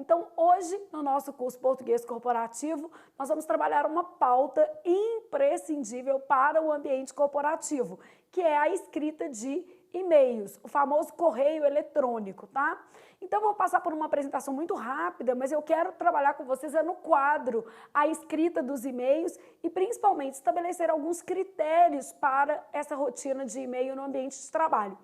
Então, hoje, no nosso curso Português Corporativo, nós vamos trabalhar uma pauta imprescindível para o ambiente corporativo, que é a escrita de e-mails, o famoso correio eletrônico, tá? Então, eu vou passar por uma apresentação muito rápida, mas eu quero trabalhar com vocês no quadro a escrita dos e-mails e, principalmente, estabelecer alguns critérios para essa rotina de e-mail no ambiente de trabalho.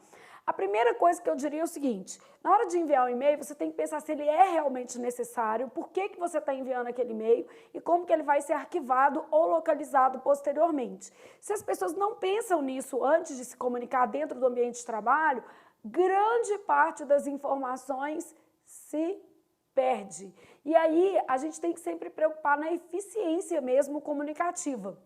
A primeira coisa que eu diria é o seguinte: na hora de enviar um e-mail, você tem que pensar se ele é realmente necessário, por que você está enviando aquele e-mail e como que ele vai ser arquivado ou localizado posteriormente. Se as pessoas não pensam nisso antes de se comunicar dentro do ambiente de trabalho, grande parte das informações se perde. E aí a gente tem que sempre preocupar na eficiência mesmo comunicativa.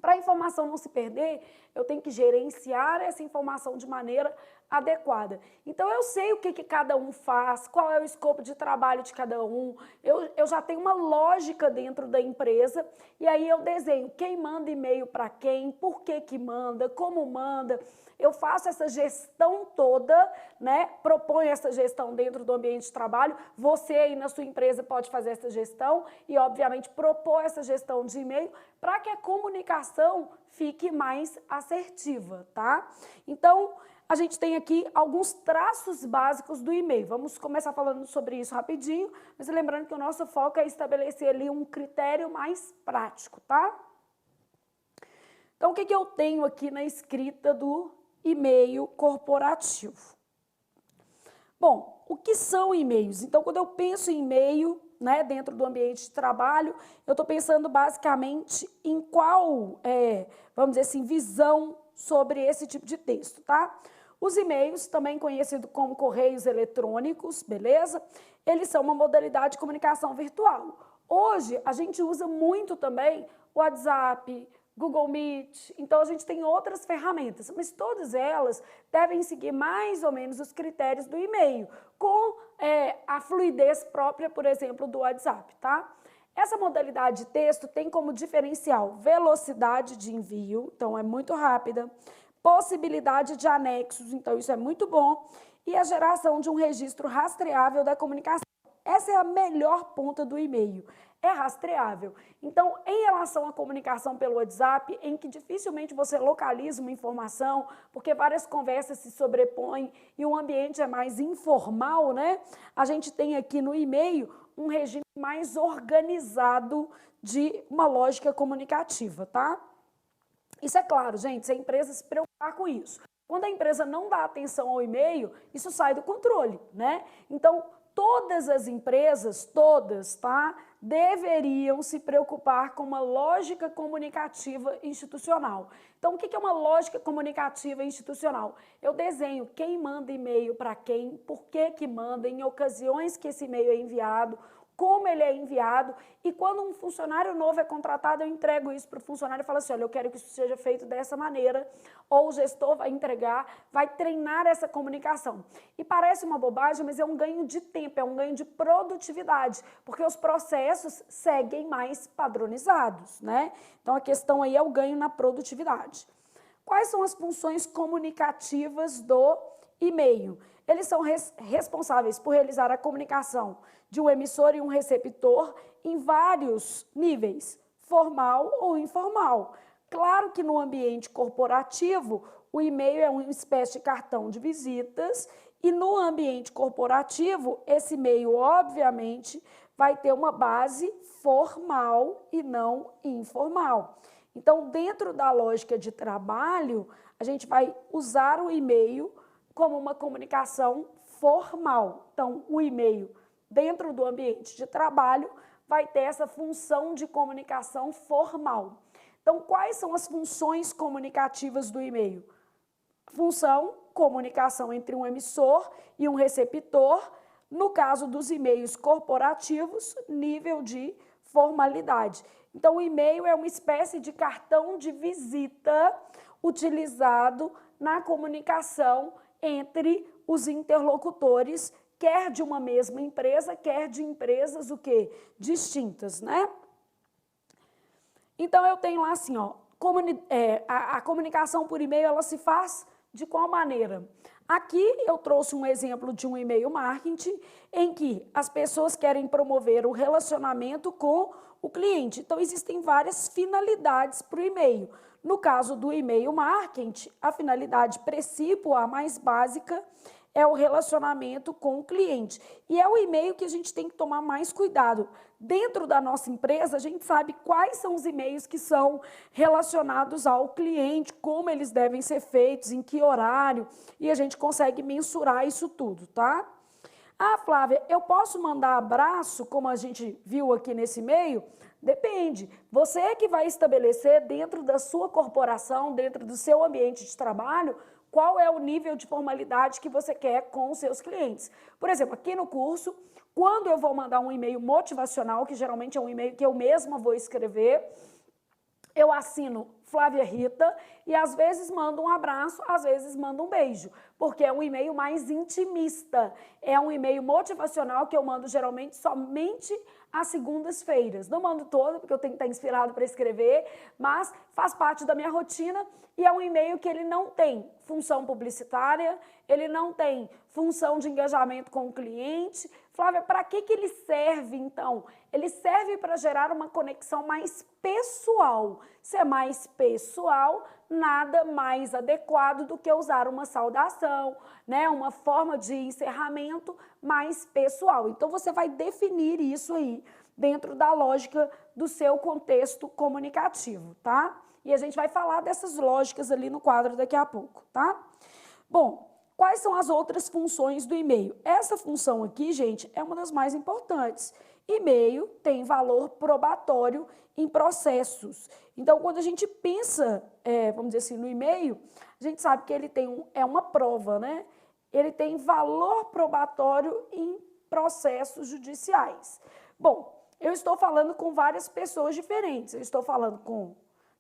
Para a informação não se perder, eu tenho que gerenciar essa informação de maneira adequada. Então, eu sei o que cada um faz, qual é o escopo de trabalho de cada um, eu já tenho uma lógica dentro da empresa e aí eu desenho quem manda e-mail para quem, por que manda, como manda. Eu faço essa gestão toda, né? Proponho essa gestão dentro do ambiente de trabalho. Você aí na sua empresa pode fazer essa gestão e, obviamente, propor essa gestão de e-mail para que a comunicação fique mais assertiva, tá? Então, a gente tem aqui alguns traços básicos do e-mail. Vamos começar falando sobre isso rapidinho, mas lembrando que o nosso foco é estabelecer ali um critério mais prático, tá? Então, o que eu tenho aqui na escrita do e-mail corporativo? Bom, o que são e-mails? Então, quando eu penso em e-mail, né, dentro do ambiente de trabalho, eu estou pensando basicamente em qual, vamos dizer assim, visão sobre esse tipo de texto, tá? Os e-mails, também conhecidos como correios eletrônicos, beleza? Eles são uma modalidade de comunicação virtual. Hoje, a gente usa muito também o WhatsApp, Google Meet, então a gente tem outras ferramentas, mas todas elas devem seguir mais ou menos os critérios do e-mail, com a fluidez própria, por exemplo, do WhatsApp, tá? Essa modalidade de texto tem como diferencial velocidade de envio, então é muito rápida, possibilidade de anexos, então isso é muito bom, e a geração de um registro rastreável da comunicação. Essa é a melhor ponta do e-mail, é rastreável. Então, em relação à comunicação pelo WhatsApp, em que dificilmente você localiza uma informação, porque várias conversas se sobrepõem e o ambiente é mais informal, né? A gente tem aqui no e-mail um regime mais organizado de uma lógica comunicativa, tá? Isso é claro, gente, se a empresa se preocupar com isso. Quando a empresa não dá atenção ao e-mail, isso sai do controle, né? Então, todas as empresas, todas, tá, deveriam se preocupar com uma lógica comunicativa institucional. Então, o que é uma lógica comunicativa institucional? Eu desenho quem manda e-mail para quem, por que manda, em ocasiões que esse e-mail é enviado, como ele é enviado, e quando um funcionário novo é contratado, eu entrego isso para o funcionário e falo assim, olha, eu quero que isso seja feito dessa maneira, ou o gestor vai entregar, vai treinar essa comunicação. E parece uma bobagem, mas é um ganho de tempo, é um ganho de produtividade, porque os processos seguem mais padronizados, né? Então, a questão aí é o ganho na produtividade. Quais são as funções comunicativas do e-mail? Eles são responsáveis por realizar a comunicação de um emissor e um receptor em vários níveis, formal ou informal. Claro que no ambiente corporativo, o e-mail é uma espécie de cartão de visitas e no ambiente corporativo, esse e-mail, obviamente, vai ter uma base formal e não informal. Então, dentro da lógica de trabalho, a gente vai usar o e-mail como uma comunicação formal. Então, o e-mail, dentro do ambiente de trabalho, vai ter essa função de comunicação formal. Então, quais são as funções comunicativas do e-mail? Função, comunicação entre um emissor e um receptor. No caso dos e-mails corporativos, nível de formalidade. Então, o e-mail é uma espécie de cartão de visita utilizado na comunicação entre os interlocutores, quer de uma mesma empresa, quer de empresas o quê? Distintas, né? Então, eu tenho lá assim, ó, a comunicação por e-mail, ela se faz De qual maneira? Aqui eu trouxe um exemplo de um e-mail marketing em que as pessoas querem promover o relacionamento com o cliente. Então, existem várias finalidades para o e-mail. No caso do e-mail marketing, a finalidade principal, a mais básica, é o relacionamento com o cliente. E é o e-mail que a gente tem que tomar mais cuidado. Dentro da nossa empresa, a gente sabe quais são os e-mails que são relacionados ao cliente, como eles devem ser feitos, em que horário, e a gente consegue mensurar isso tudo, tá? Ah, Flávia, eu posso mandar abraço, como a gente viu aqui nesse e-mail? Depende. Você é que vai estabelecer dentro da sua corporação, dentro do seu ambiente de trabalho, qual é o nível de formalidade que você quer com os seus clientes. Por exemplo, aqui no curso, quando eu vou mandar um e-mail motivacional, que geralmente é um e-mail que eu mesma vou escrever, eu assino Flávia Rita e às vezes mando um abraço, às vezes mando um beijo, porque é um e-mail mais intimista, é um e-mail motivacional que eu mando geralmente somente às segundas-feiras. Não mando todo, porque eu tenho que estar inspirado para escrever, mas faz parte da minha rotina e é um e-mail que ele não tem função publicitária, ele não tem função de engajamento com o cliente. Flávia, para que ele serve, então? Ele serve para gerar uma conexão mais pessoal. Se é mais pessoal, nada mais adequado do que usar uma saudação, né? Uma forma de encerramento mais pessoal. Então, você vai definir isso aí dentro da lógica do seu contexto comunicativo, tá? E a gente vai falar dessas lógicas ali no quadro daqui a pouco, tá? Bom, quais são as outras funções do e-mail? Essa função aqui, gente, é uma das mais importantes. E-mail tem valor probatório em processos. Então, quando a gente pensa, vamos dizer assim, no e-mail, a gente sabe que ele tem é uma prova, né? Ele tem valor probatório em processos judiciais. Bom, eu estou falando com várias pessoas diferentes. Eu estou falando com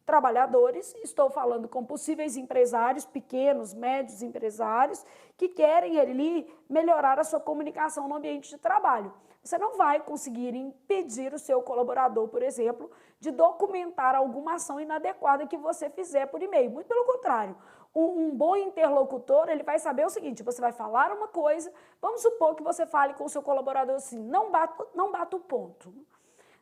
trabalhadores, estou falando com possíveis empresários, pequenos, médios empresários, que querem ali melhorar a sua comunicação no ambiente de trabalho. Você não vai conseguir impedir o seu colaborador, por exemplo, de documentar alguma ação inadequada que você fizer por e-mail. Muito pelo contrário, um bom interlocutor, ele vai saber o seguinte: você vai falar uma coisa, vamos supor que você fale com o seu colaborador assim, não bata o ponto.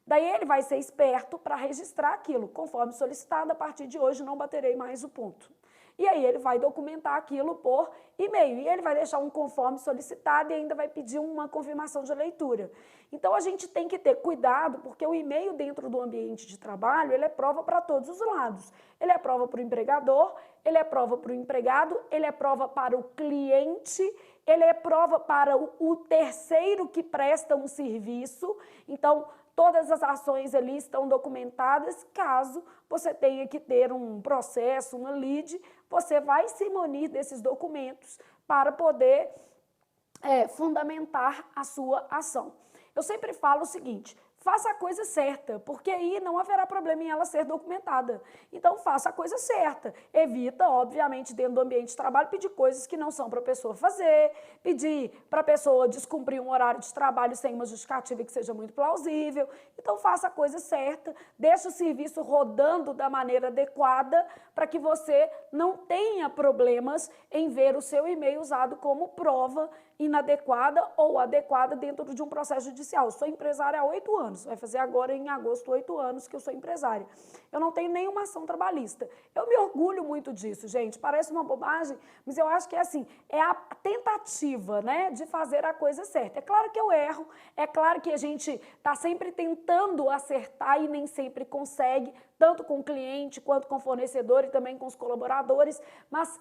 Daí ele vai ser esperto para registrar aquilo. Conforme solicitado, a partir de hoje não baterei mais o ponto. E aí ele vai documentar aquilo por e-mail. E ele vai deixar um conforme solicitado e ainda vai pedir uma confirmação de leitura. Então a gente tem que ter cuidado, porque o e-mail dentro do ambiente de trabalho, ele é prova para todos os lados. Ele é prova para o empregador, ele é prova para o empregado, ele é prova para o cliente, ele é prova para o terceiro que presta um serviço. Então, todas as ações ali estão documentadas. Caso você tenha que ter um processo, uma lide, você vai se munir desses documentos para poder fundamentar a sua ação. Eu sempre falo o seguinte: faça a coisa certa, porque aí não haverá problema em ela ser documentada. Então, faça a coisa certa. Evita, obviamente, dentro do ambiente de trabalho, pedir coisas que não são para a pessoa fazer, pedir para a pessoa descumprir um horário de trabalho sem uma justificativa que seja muito plausível. Então, faça a coisa certa, deixe o serviço rodando da maneira adequada para que você não tenha problemas em ver o seu e-mail usado como prova inadequada ou adequada dentro de um processo judicial. Eu sou empresária há 8 anos, vai fazer agora em agosto 8 anos que eu sou empresária. Eu não tenho nenhuma ação trabalhista. Eu me orgulho muito disso, gente. Parece uma bobagem, mas eu acho que é assim, é a tentativa, né, de fazer a coisa certa. É claro que eu erro, é claro que a gente está sempre tentando acertar e nem sempre consegue, tanto com o cliente quanto com o fornecedor e também com os colaboradores, mas,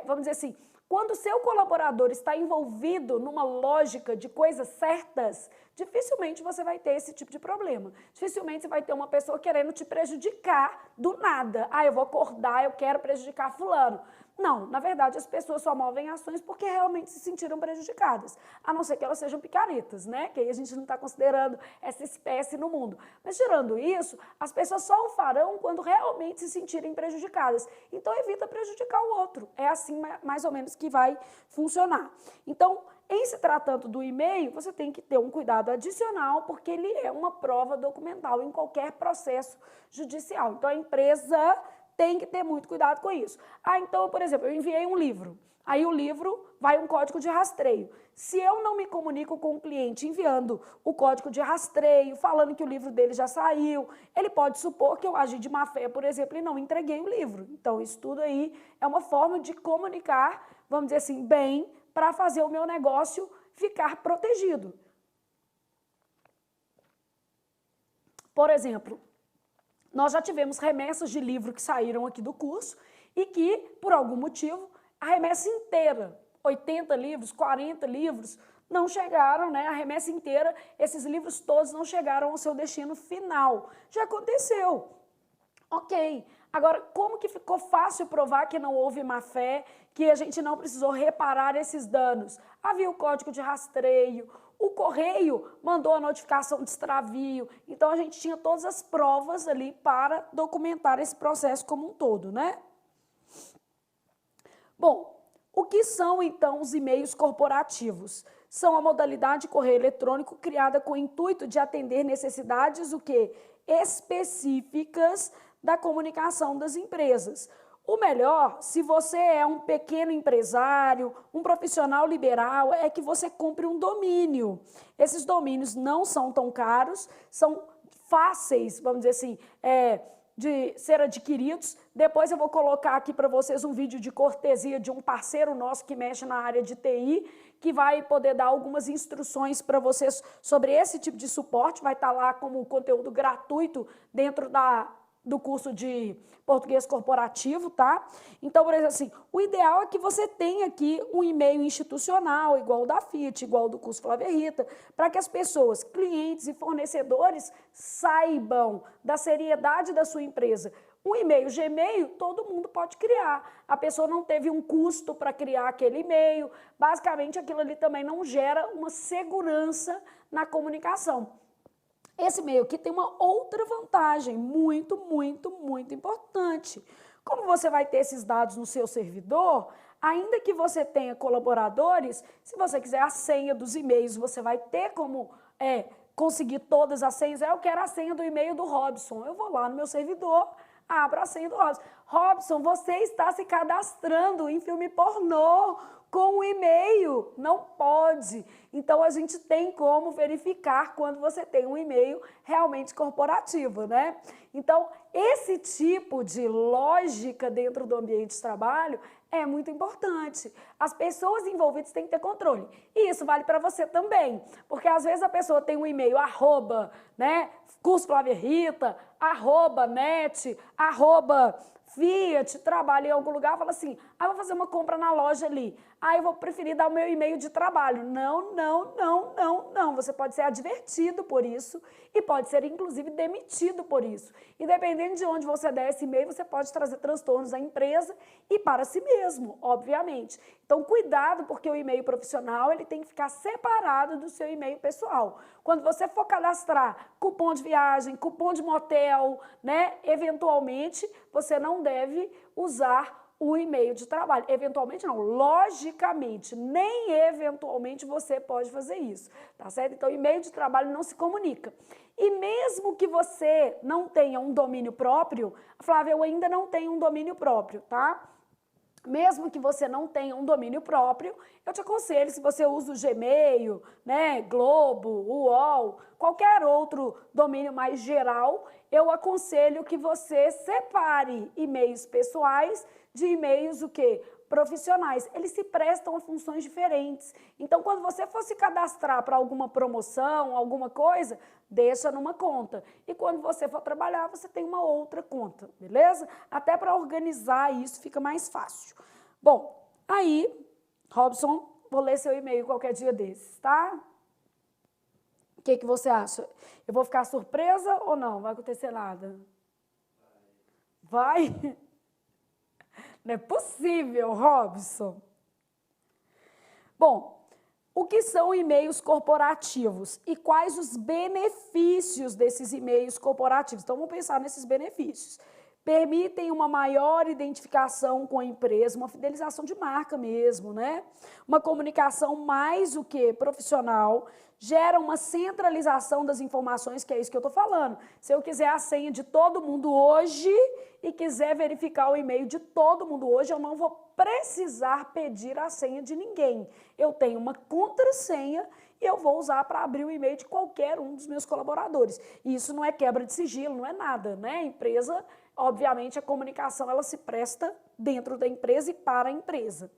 vamos dizer assim, quando o seu colaborador está envolvido numa lógica de coisas certas, dificilmente você vai ter esse tipo de problema. Dificilmente você vai ter uma pessoa querendo te prejudicar do nada. Ah, eu vou acordar, eu quero prejudicar fulano. Não, na verdade as pessoas só movem ações porque realmente se sentiram prejudicadas. A não ser que elas sejam picaretas, né? Que aí a gente não está considerando essa espécie no mundo. Mas tirando isso, as pessoas só o farão quando realmente se sentirem prejudicadas. Então evita prejudicar o outro. É assim mais ou menos que vai funcionar. Então, em se tratando do e-mail, você tem que ter um cuidado adicional, porque ele é uma prova documental em qualquer processo judicial. Então, a empresa tem que ter muito cuidado com isso. Ah, então, por exemplo, eu enviei um livro. Aí o livro vai um código de rastreio. Se eu não me comunico com o cliente enviando o código de rastreio, falando que o livro dele já saiu, ele pode supor que eu agi de má fé, por exemplo, e não entreguei o livro. Então, isso tudo aí é uma forma de comunicar, vamos dizer assim, bem, para fazer o meu negócio ficar protegido. Por exemplo, nós já tivemos remessas de livro que saíram aqui do curso e que, por algum motivo, a remessa inteira, 80 livros, 40 livros, não chegaram, né? A remessa inteira, esses livros todos não chegaram ao seu destino final. Já aconteceu. Ok. Agora, como que ficou fácil provar que não houve má fé, que a gente não precisou reparar esses danos? Havia o código de rastreio, o correio mandou a notificação de extravio, então a gente tinha todas as provas ali para documentar esse processo como um todo, né? Bom, o que são então os e-mails corporativos? São a modalidade de correio eletrônico criada com o intuito de atender necessidades o quê? Específicas da comunicação das empresas. O melhor, se você é um pequeno empresário, um profissional liberal, é que você compre um domínio. Esses domínios não são tão caros, são fáceis, vamos dizer assim, de ser adquiridos. Depois eu vou colocar aqui para vocês um vídeo de cortesia de um parceiro nosso que mexe na área de TI, que vai poder dar algumas instruções para vocês sobre esse tipo de suporte. Vai estar lá como conteúdo gratuito dentro do curso de português corporativo, tá? Então, por exemplo, assim, o ideal é que você tenha aqui um e-mail institucional, igual o da Fiat, igual o do curso Flávia Rita, para que as pessoas, clientes e fornecedores, saibam da seriedade da sua empresa. Um e-mail Gmail, todo mundo pode criar. A pessoa não teve um custo para criar aquele e-mail. Basicamente, aquilo ali também não gera uma segurança na comunicação. Esse e-mail aqui tem uma outra vantagem muito, muito, muito importante. Como você vai ter esses dados no seu servidor, ainda que você tenha colaboradores, se você quiser a senha dos e-mails, você vai ter como conseguir todas as senhas. Eu quero a senha do e-mail do Robson. Eu vou lá no meu servidor, abro a senha do Robson. Robson, você está se cadastrando em filme pornô com o e-mail? Não pode. Então, a gente tem como verificar quando você tem um e-mail realmente corporativo, né? Então, esse tipo de lógica dentro do ambiente de trabalho é muito importante. As pessoas envolvidas têm que ter controle. E isso vale para você também. Porque, às vezes, a pessoa tem um e-mail @ né? Curso Flávia Rita, @ net, @ Fiat, trabalha em algum lugar, fala assim, vou fazer uma compra na loja ali. Eu vou preferir dar o meu e-mail de trabalho. Não, não, não, não, não. Você pode ser advertido por isso e pode ser, inclusive, demitido por isso. E dependendo de onde você der esse e-mail, você pode trazer transtornos à empresa e para si mesmo, obviamente. Então, cuidado, porque o e-mail profissional ele tem que ficar separado do seu e-mail pessoal. Quando você for cadastrar cupom de viagem, cupom de motel, né, eventualmente, você não deve usar o e-mail de trabalho. Eventualmente não, logicamente, nem eventualmente você pode fazer isso, tá certo? Então, e-mail de trabalho não se comunica. E mesmo que você não tenha um domínio próprio, Flávia, eu ainda não tenho um domínio próprio, tá? Mesmo que você não tenha um domínio próprio, eu te aconselho, se você usa o Gmail, né, Globo, UOL, qualquer outro domínio mais geral, eu aconselho que você separe e-mails pessoais de e-mails o quê? Profissionais. Eles se prestam a funções diferentes. Então, quando você for se cadastrar para alguma promoção, alguma coisa, deixa numa conta. E quando você for trabalhar, você tem uma outra conta, beleza? Até para organizar isso fica mais fácil. Bom, aí, Robson, vou ler seu e-mail qualquer dia desses, tá? O que você acha? Eu vou ficar surpresa ou não? Vai acontecer nada? Vai? Não é possível, Robson. Bom, o que são e-mails corporativos e quais os benefícios desses e-mails corporativos? Então, vamos pensar nesses benefícios. permitem uma maior identificação com a empresa, uma fidelização de marca mesmo, né? Uma comunicação mais o que profissional, gera uma centralização das informações, que é isso que eu estou falando. Se eu quiser a senha de todo mundo hoje e quiser verificar o e-mail de todo mundo hoje, eu não vou precisar pedir a senha de ninguém. Eu tenho uma contrassenha e eu vou usar para abrir o e-mail de qualquer um dos meus colaboradores. E isso não é quebra de sigilo, não é nada, né? A empresa, obviamente, a comunicação ela se presta dentro da empresa e para a empresa,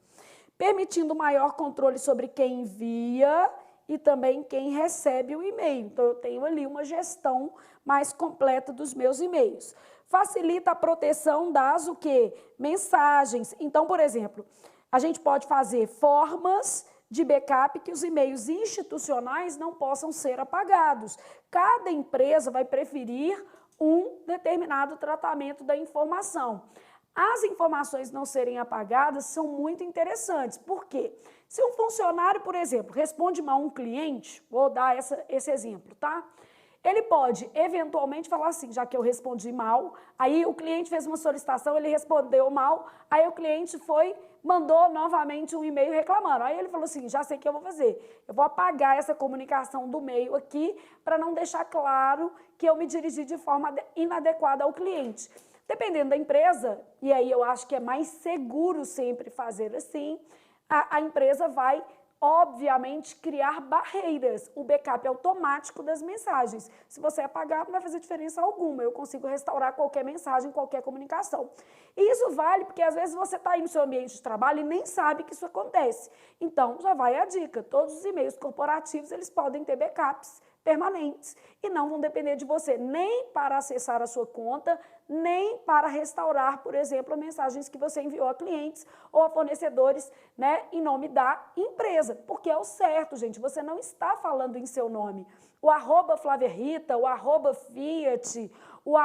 permitindo maior controle sobre quem envia e também quem recebe o e-mail. Então, eu tenho ali uma gestão mais completa dos meus e-mails. Facilita a proteção das o quê? Mensagens. Então, por exemplo, a gente pode fazer formas de backup que os e-mails institucionais não possam ser apagados. Cada empresa vai preferir um determinado tratamento da informação. As informações não serem apagadas são muito interessantes. Por quê? Se um funcionário, por exemplo, responde mal um cliente, vou dar esse exemplo, tá? Ele pode, eventualmente, falar assim, já que eu respondi mal, aí o cliente fez uma solicitação, ele respondeu mal, aí o cliente mandou novamente um e-mail reclamando. Aí ele falou assim, já sei o que eu vou fazer, eu vou apagar essa comunicação do e-mail aqui para não deixar claro que eu me dirigi de forma inadequada ao cliente. Dependendo da empresa, e aí eu acho que é mais seguro sempre fazer assim, a empresa vai, obviamente, criar barreiras. O backup automático das mensagens. Se você apagar, não vai fazer diferença alguma. Eu consigo restaurar qualquer mensagem, qualquer comunicação. E isso vale porque, às vezes, você está aí no seu ambiente de trabalho e nem sabe que isso acontece. Então, já vai a dica. Todos os e-mails corporativos, eles podem ter backups permanentes e não vão depender de você nem para acessar a sua conta, nem para restaurar, por exemplo, mensagens que você enviou a clientes ou a fornecedores, né, em nome da empresa, porque é o certo, gente, você não está falando em seu nome. O @Flávia Rita, o @Fiat, o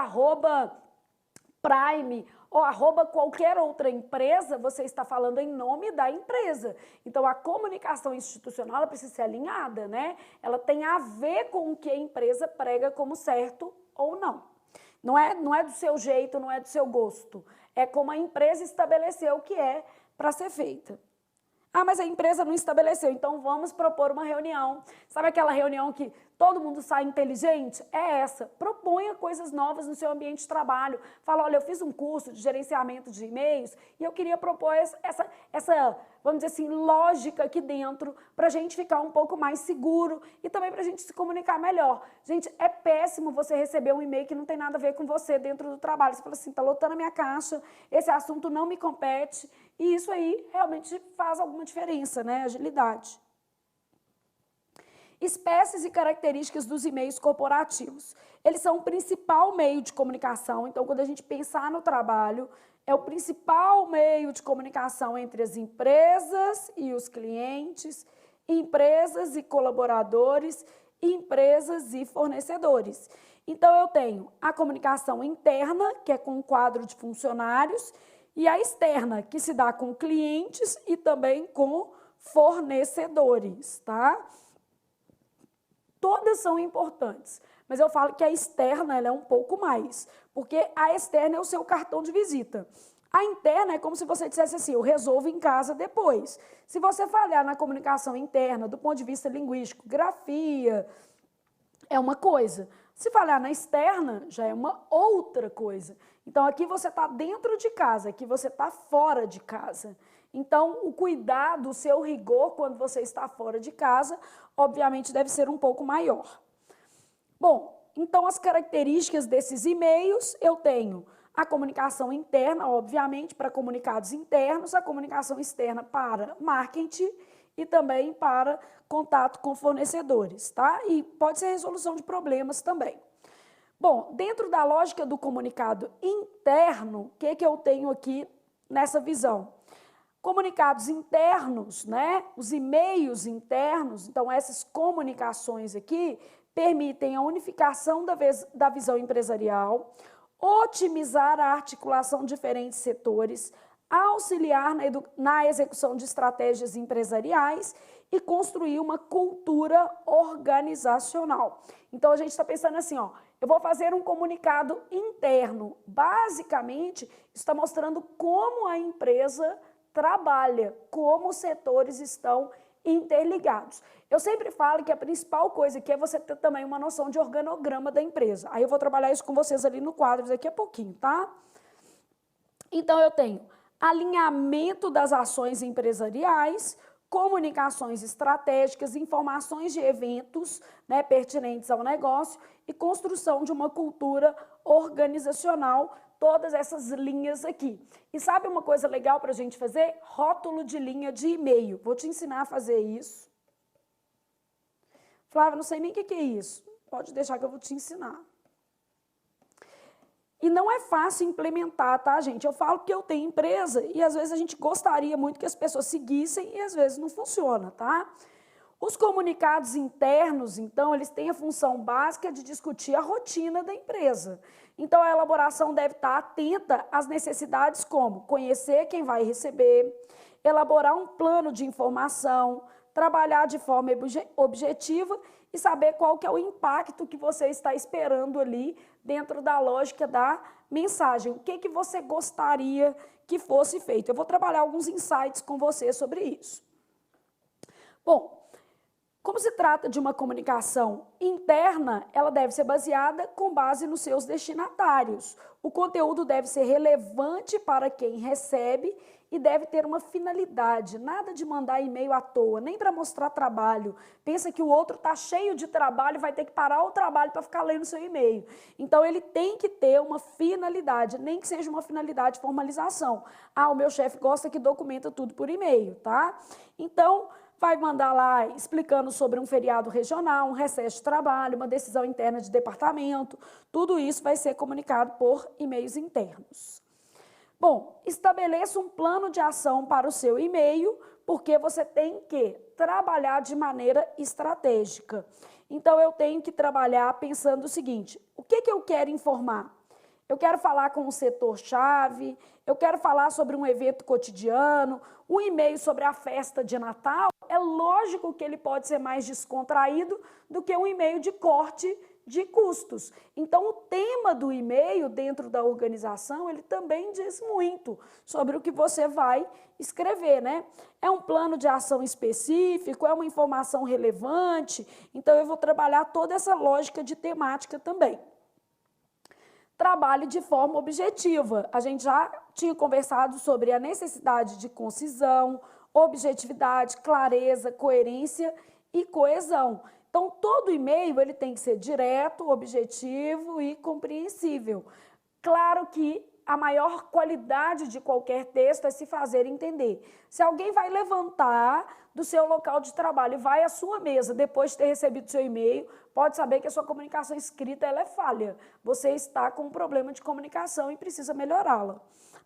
@Prime, ou @qualquer outra empresa, você está falando em nome da empresa. Então, a comunicação institucional ela precisa ser alinhada, né? Ela tem a ver com o que a empresa prega como certo ou não. Não é do seu jeito, não é do seu gosto. É como a empresa estabeleceu o que é para ser feita. Ah, mas a empresa não estabeleceu, então vamos propor uma reunião. Sabe aquela reunião que todo mundo sai inteligente? É essa. Proponha coisas novas no seu ambiente de trabalho. Fala, olha, eu fiz um curso de gerenciamento de e-mails e eu queria propor essa, vamos dizer assim, lógica aqui dentro para a gente ficar um pouco mais seguro e também para a gente se comunicar melhor. Gente, é péssimo você receber um e-mail que não tem nada a ver com você dentro do trabalho. Você fala assim, tá lotando a minha caixa, esse assunto não me compete. E isso aí realmente faz alguma diferença, né? Agilidade. Espécies e características dos e-mails corporativos. Eles são o principal meio de comunicação, então quando a gente pensar no trabalho, é o principal meio de comunicação entre as empresas e os clientes, empresas e colaboradores, empresas e fornecedores. Então eu tenho a comunicação interna, que é com um quadro de funcionários, e a externa, que se dá com clientes e também com fornecedores, tá? Todas são importantes, mas eu falo que a externa ela é um pouco mais, porque a externa é o seu cartão de visita. A interna é como se você dissesse assim, eu resolvo em casa depois. Se você falhar na comunicação interna, do ponto de vista linguístico, grafia, é uma coisa. Se falhar na externa, já é uma outra coisa. Então, aqui você está dentro de casa, aqui você está fora de casa. Então, o cuidado, o seu rigor quando você está fora de casa, obviamente deve ser um pouco maior. Bom, então as características desses e-mails, eu tenho a comunicação interna, obviamente, para comunicados internos, a comunicação externa para marketing e também para contato com fornecedores, tá? E pode ser resolução de problemas também. Bom, dentro da lógica do comunicado interno, o que eu tenho aqui nessa visão? Comunicados internos, né? Os e-mails internos, então essas comunicações aqui permitem a unificação da visão empresarial, otimizar a articulação de diferentes setores, auxiliar na execução de estratégias empresariais e construir uma cultura organizacional. Então, a gente está pensando assim, ó, eu vou fazer um comunicado interno. Basicamente, isso está mostrando como a empresa trabalha, como os setores estão interligados. Eu sempre falo que a principal coisa aqui é você ter também uma noção de organograma da empresa. Aí eu vou trabalhar isso com vocês ali no quadro daqui a pouquinho, tá? Então, eu tenho alinhamento das ações empresariais, comunicações estratégicas, informações de eventos, né, pertinentes ao negócio e construção de uma cultura organizacional, todas essas linhas aqui. E sabe uma coisa legal para a gente fazer? Rótulo de linha de e-mail. Vou te ensinar a fazer isso. Flávia, não sei nem o que é isso. Pode deixar que eu vou te ensinar. E não é fácil implementar, tá, gente? Eu falo que eu tenho empresa e às vezes a gente gostaria muito que as pessoas seguissem e às vezes não funciona, tá? Os comunicados internos, então, eles têm a função básica de discutir a rotina da empresa. Então, a elaboração deve estar atenta às necessidades como conhecer quem vai receber, elaborar um plano de informação, trabalhar de forma objetiva e saber qual que é o impacto que você está esperando ali dentro da lógica da mensagem. O que você gostaria que fosse feito? Eu vou trabalhar alguns insights com você sobre isso. Bom, como se trata de uma comunicação interna, ela deve ser baseada com base nos seus destinatários. O conteúdo deve ser relevante para quem recebe e deve ter uma finalidade. Nada de mandar e-mail à toa, nem para mostrar trabalho. Pensa que o outro está cheio de trabalho e vai ter que parar o trabalho para ficar lendo seu e-mail. Então, ele tem que ter uma finalidade, nem que seja uma finalidade de formalização. Ah, o meu chefe gosta que documenta tudo por e-mail, tá? Então, vai mandar lá explicando sobre um feriado regional, um recesso de trabalho, uma decisão interna de departamento. Tudo isso vai ser comunicado por e-mails internos. Bom, estabeleça um plano de ação para o seu e-mail, porque você tem que trabalhar de maneira estratégica. Então, eu tenho que trabalhar pensando o seguinte: o que eu quero informar? Eu quero falar com um setor-chave, eu quero falar sobre um evento cotidiano, um e-mail sobre a festa de Natal. É lógico que ele pode ser mais descontraído do que um e-mail de corte de custos. Então, o tema do e-mail dentro da organização, ele também diz muito sobre o que você vai escrever, né? É um plano de ação específico, é uma informação relevante, então eu vou trabalhar toda essa lógica de temática também. Trabalhe de forma objetiva. A gente já tinha conversado sobre a necessidade de concisão, objetividade, clareza, coerência e coesão. Então, todo e-mail ele tem que ser direto, objetivo e compreensível. Claro que a maior qualidade de qualquer texto é se fazer entender. Se alguém vai levantar do seu local de trabalho e vai à sua mesa depois de ter recebido seu e-mail, pode saber que a sua comunicação escrita ela é falha. Você está com um problema de comunicação e precisa melhorá-la,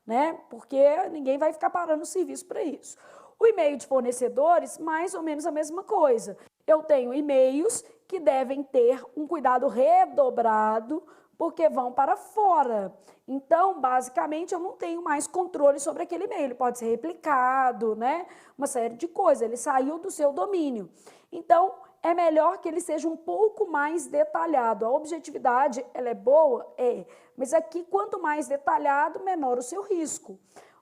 né? Porque ninguém vai ficar parando o serviço para isso. O e-mail de fornecedores, mais ou menos a mesma coisa. Eu tenho e-mails que devem ter um cuidado redobrado, porque vão para fora. Então, basicamente, eu não tenho mais controle sobre aquele e-mail. Ele pode ser replicado, né? Uma série de coisas. Ele saiu do seu domínio. Então, é melhor que ele seja um pouco mais detalhado. A objetividade, ela é boa? É. Mas aqui, quanto mais detalhado, menor o seu risco.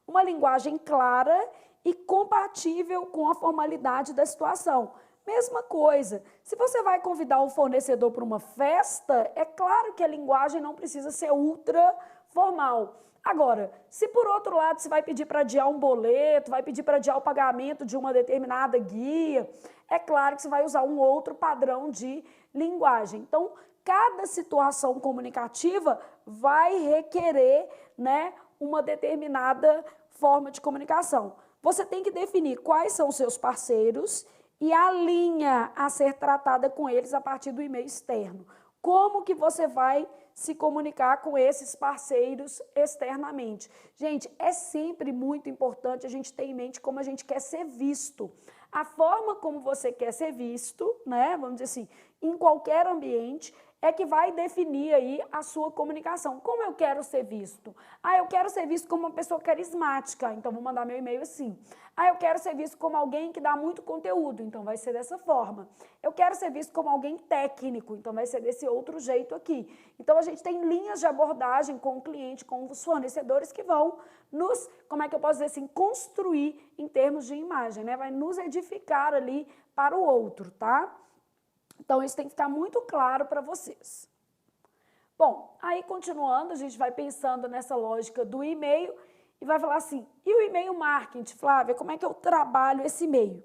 Uma linguagem clara e compatível com a formalidade da situação. Mesma coisa, se você vai convidar um fornecedor para uma festa, é claro que a linguagem não precisa ser ultra formal. Agora, se por outro lado você vai pedir para adiar um boleto, vai pedir para adiar o pagamento de uma determinada guia, é claro que você vai usar um outro padrão de linguagem. Então, cada situação comunicativa vai requerer, né, uma determinada forma de comunicação. Você tem que definir quais são os seus parceiros e a linha a ser tratada com eles a partir do e-mail externo. Como que você vai se comunicar com esses parceiros externamente? Gente, é sempre muito importante a gente ter em mente como a gente quer ser visto. a forma como você quer ser visto, né, vamos dizer assim, em qualquer ambiente, é que vai definir aí a sua comunicação. Como eu quero ser visto? Ah, eu quero ser visto como uma pessoa carismática, então vou mandar meu e-mail assim. Ah, eu quero ser visto como alguém que dá muito conteúdo, então vai ser dessa forma. Eu quero ser visto como alguém técnico, então vai ser desse outro jeito aqui. Então a gente tem linhas de abordagem com o cliente, com os fornecedores que vão nos, como é que eu posso dizer assim, construir em termos de imagem, né? Vai nos edificar ali para o outro, tá? Então, isso tem que ficar muito claro para vocês. Bom, aí continuando, a gente vai pensando nessa lógica do e-mail e vai falar assim, e o e-mail marketing, Flávia, como é que eu trabalho esse e-mail?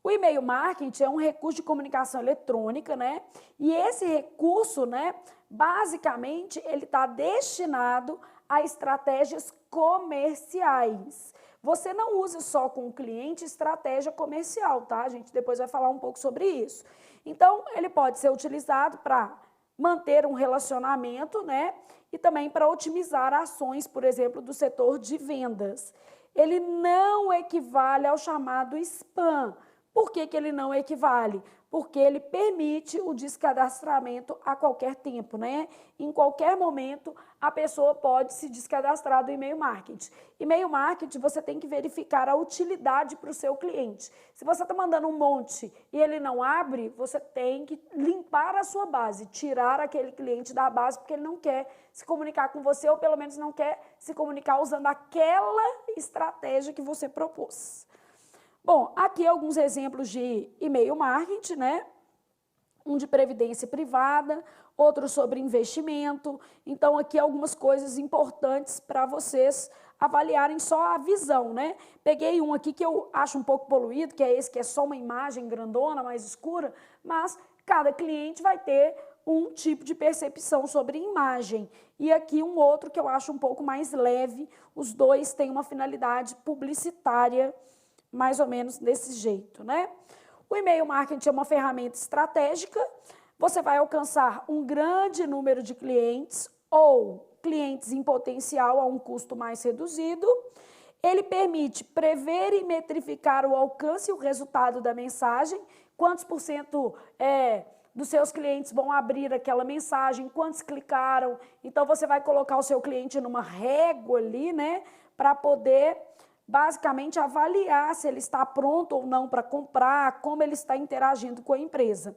O e-mail marketing é um recurso de comunicação eletrônica, né? E esse recurso, né, basicamente, ele está destinado a estratégias comerciais. Você não usa só com o cliente estratégia comercial, tá? A gente depois vai falar um pouco sobre isso. Então, ele pode ser utilizado para manter um relacionamento, né? E também para otimizar ações, por exemplo, do setor de vendas. Ele não equivale ao chamado spam. Por que ele não equivale? Porque ele permite o descadastramento a qualquer tempo, né? Em qualquer momento, a pessoa pode se descadastrar do e-mail marketing. E-mail marketing, você tem que verificar a utilidade para o seu cliente. Se você está mandando um monte e ele não abre, você tem que limpar a sua base, tirar aquele cliente da base porque ele não quer se comunicar com você ou pelo menos não quer se comunicar usando aquela estratégia que você propôs. Bom, aqui alguns exemplos de e-mail marketing, né? Um de previdência privada, outro sobre investimento. Então, aqui algumas coisas importantes para vocês avaliarem só a visão, né? Peguei um aqui que eu acho um pouco poluído, que é esse que é só uma imagem grandona, mais escura, mas cada cliente vai ter um tipo de percepção sobre imagem. E aqui um outro que eu acho um pouco mais leve, os dois têm uma finalidade publicitária, mais ou menos desse jeito, né? O e-mail marketing é uma ferramenta estratégica, você vai alcançar um grande número de clientes ou clientes em potencial a um custo mais reduzido. Ele permite prever e metrificar o alcance e o resultado da mensagem, quantos por cento dos seus clientes vão abrir aquela mensagem, quantos clicaram. Então, você vai colocar o seu cliente numa régua ali, né, para poder basicamente avaliar se ele está pronto ou não para comprar, como ele está interagindo com a empresa.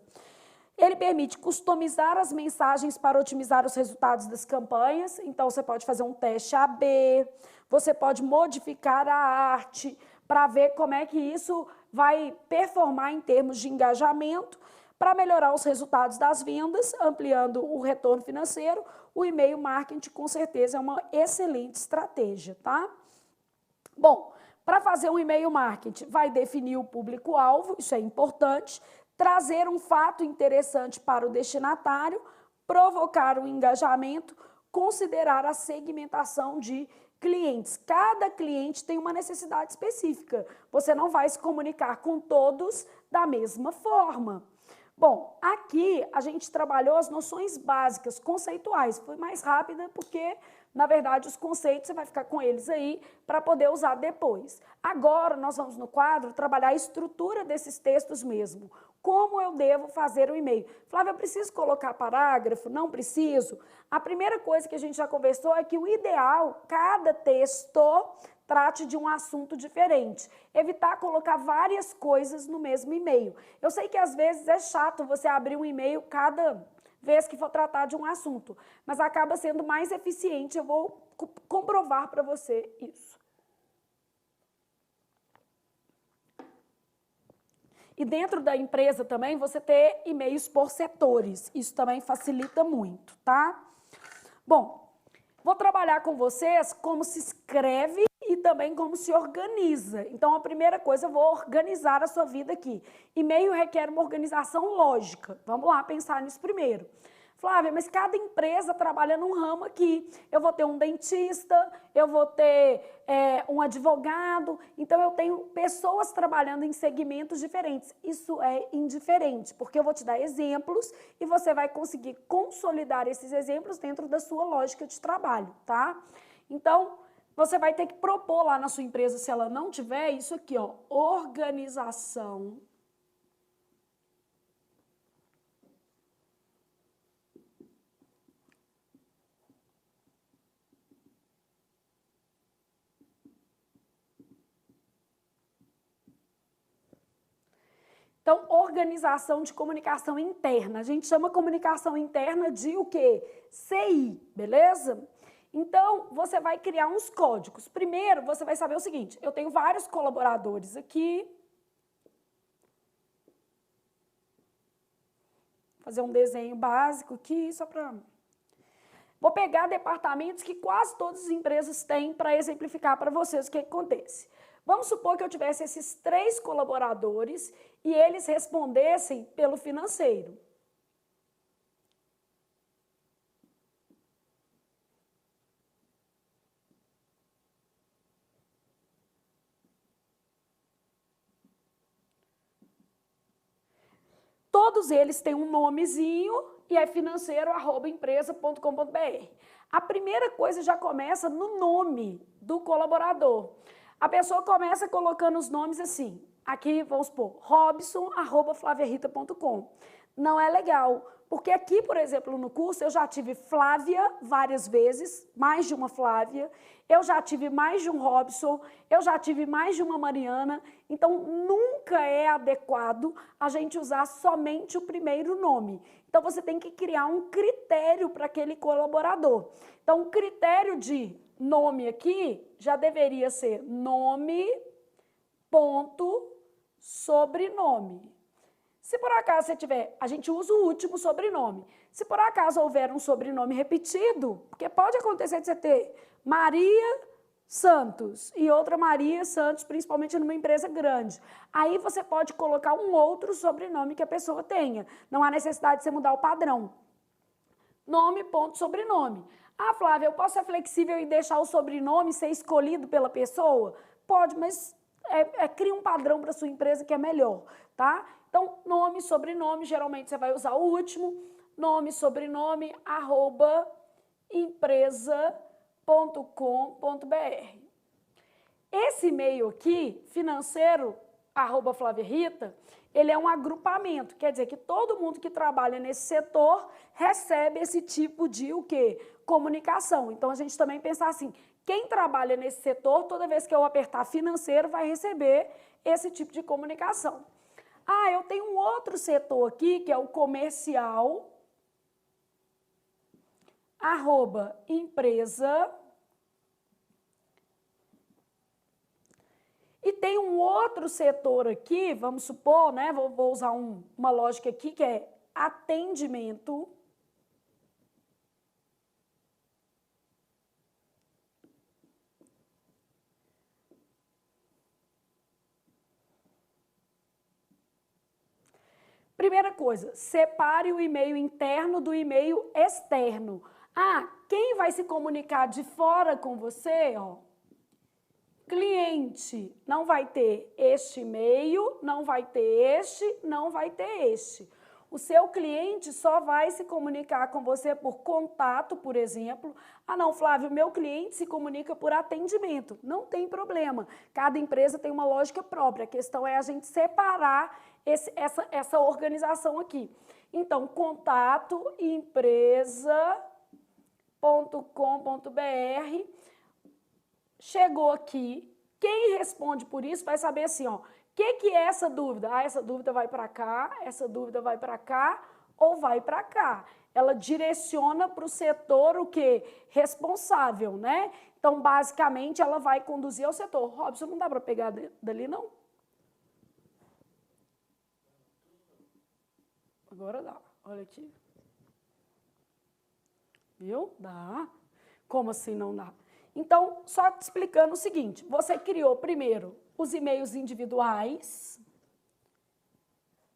Ele permite customizar as mensagens para otimizar os resultados das campanhas, então você pode fazer um teste AB, você pode modificar a arte para ver como é que isso vai performar em termos de engajamento, para melhorar os resultados das vendas, ampliando o retorno financeiro. O e-mail marketing com certeza é uma excelente estratégia, tá? Bom, para fazer um e-mail marketing, vai definir o público-alvo, isso é importante, trazer um fato interessante para o destinatário, provocar um engajamento, considerar a segmentação de clientes. Cada cliente tem uma necessidade específica. Você não vai se comunicar com todos da mesma forma. Bom, aqui a gente trabalhou as noções básicas, conceituais. Foi mais rápida porque, na verdade, os conceitos você vai ficar com eles aí para poder usar depois. Agora, nós vamos no quadro trabalhar a estrutura desses textos mesmo. Como eu devo fazer o e-mail? Flávia, eu preciso colocar parágrafo? Não preciso? A primeira coisa que a gente já conversou é que o ideal, cada texto trate de um assunto diferente. Evitar colocar várias coisas no mesmo e-mail. Eu sei que às vezes é chato você abrir um e-mail cada vez que for tratar de um assunto, mas acaba sendo mais eficiente. Eu vou comprovar para você isso. E dentro da empresa também você ter e-mails por setores. Isso também facilita muito, tá? Bom, vou trabalhar com vocês como se escreve e também como se organiza. Então, a primeira coisa, eu vou organizar a sua vida aqui. E-mail requer uma organização lógica. Vamos lá pensar nisso primeiro. Flávia, mas cada empresa trabalha num ramo aqui. Eu vou ter um dentista, eu vou ter um advogado, então eu tenho pessoas trabalhando em segmentos diferentes. Isso é indiferente, porque eu vou te dar exemplos e você vai conseguir consolidar esses exemplos dentro da sua lógica de trabalho, tá? Então, você vai ter que propor lá na sua empresa, se ela não tiver, isso aqui, ó, organização Então, organização de comunicação interna. A gente chama comunicação interna de o quê? CI, beleza? Então, você vai criar uns códigos. Primeiro, você vai saber o seguinte, eu tenho vários colaboradores aqui. Vou fazer um desenho básico aqui, só para... Vou pegar departamentos que quase todas as empresas têm para exemplificar para vocês o que acontece. Vamos supor que eu tivesse esses 3 colaboradores e eles respondessem pelo financeiro. Todos eles têm um nomezinho e é financeiro@empresa.com.br. A primeira coisa já começa no nome do colaborador. A pessoa começa colocando os nomes assim, aqui vamos supor, robson@flaviarita.com. Não é legal, porque aqui, por exemplo, no curso eu já tive Flávia várias vezes, mais de uma Flávia, eu já tive mais de um Robson, eu já tive mais de uma Mariana, então nunca é adequado a gente usar somente o primeiro nome. Então você tem que criar um critério para aquele colaborador. Então o critério de nome aqui já deveria ser nome, ponto, sobrenome. Se por acaso você tiver, a gente usa o último sobrenome. Se por acaso houver um sobrenome repetido, porque pode acontecer de você ter Maria Santos e outra Maria Santos, principalmente numa empresa grande. Aí você pode colocar um outro sobrenome que a pessoa tenha. Não há necessidade de você mudar o padrão. Nome, ponto, sobrenome. Ah, Flávia, eu posso ser flexível e deixar o sobrenome ser escolhido pela pessoa? Pode, mas cria um padrão para sua empresa que é melhor, tá? Então, nome, sobrenome, geralmente você vai usar o último, nome, sobrenome, @empresa.com.br. Esse e-mail aqui, financeiro@flaviarita, ele é um agrupamento, quer dizer que todo mundo que trabalha nesse setor recebe esse tipo de o quê? Comunicação. Então, a gente também pensa assim, quem trabalha nesse setor, toda vez que eu apertar financeiro, vai receber esse tipo de comunicação. Ah, eu tenho um outro setor aqui, que é o comercial, @empresa. E tem um outro setor aqui, vamos supor, né? Vou usar uma lógica aqui, que é atendimento. Primeira coisa, separe o e-mail interno do e-mail externo. Ah, quem vai se comunicar de fora com você, ó? Cliente, não vai ter este e-mail, não vai ter este, não vai ter este. O seu cliente só vai se comunicar com você por contato, por exemplo. Ah, não, Flávio, meu cliente se comunica por atendimento. Não tem problema. Cada empresa tem uma lógica própria. A questão é a gente separar essa organização aqui. Então, contato empresa.com.br. Chegou aqui, quem responde por isso vai saber assim, ó, o que é essa dúvida? Ah, essa dúvida vai para cá, essa dúvida vai para cá ou vai para cá. Ela direciona para o setor o quê? Responsável, né? Então, basicamente, ela vai conduzir ao setor. Robson, não dá para pegar dali, não? Agora dá, olha aqui. Viu? Dá. Como assim não dá? Então, só te explicando o seguinte, você criou primeiro os e-mails individuais,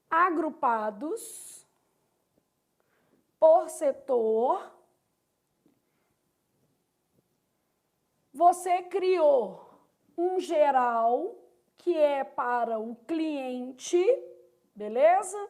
agrupados por setor, você criou um geral que é para o cliente, beleza?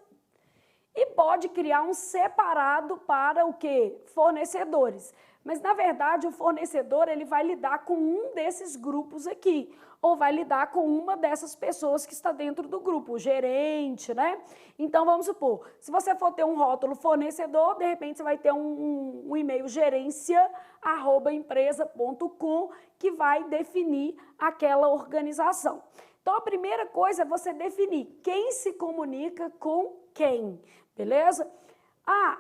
E pode criar um separado para o quê? Fornecedores. mas na verdade o fornecedor ele vai lidar com um desses grupos aqui, ou vai lidar com uma dessas pessoas que está dentro do grupo, o gerente, né? Então vamos supor, se você for ter um rótulo fornecedor, de repente você vai ter um e-mail gerência@empresa.com que vai definir aquela organização. Então a primeira coisa é você definir quem se comunica com quem, beleza?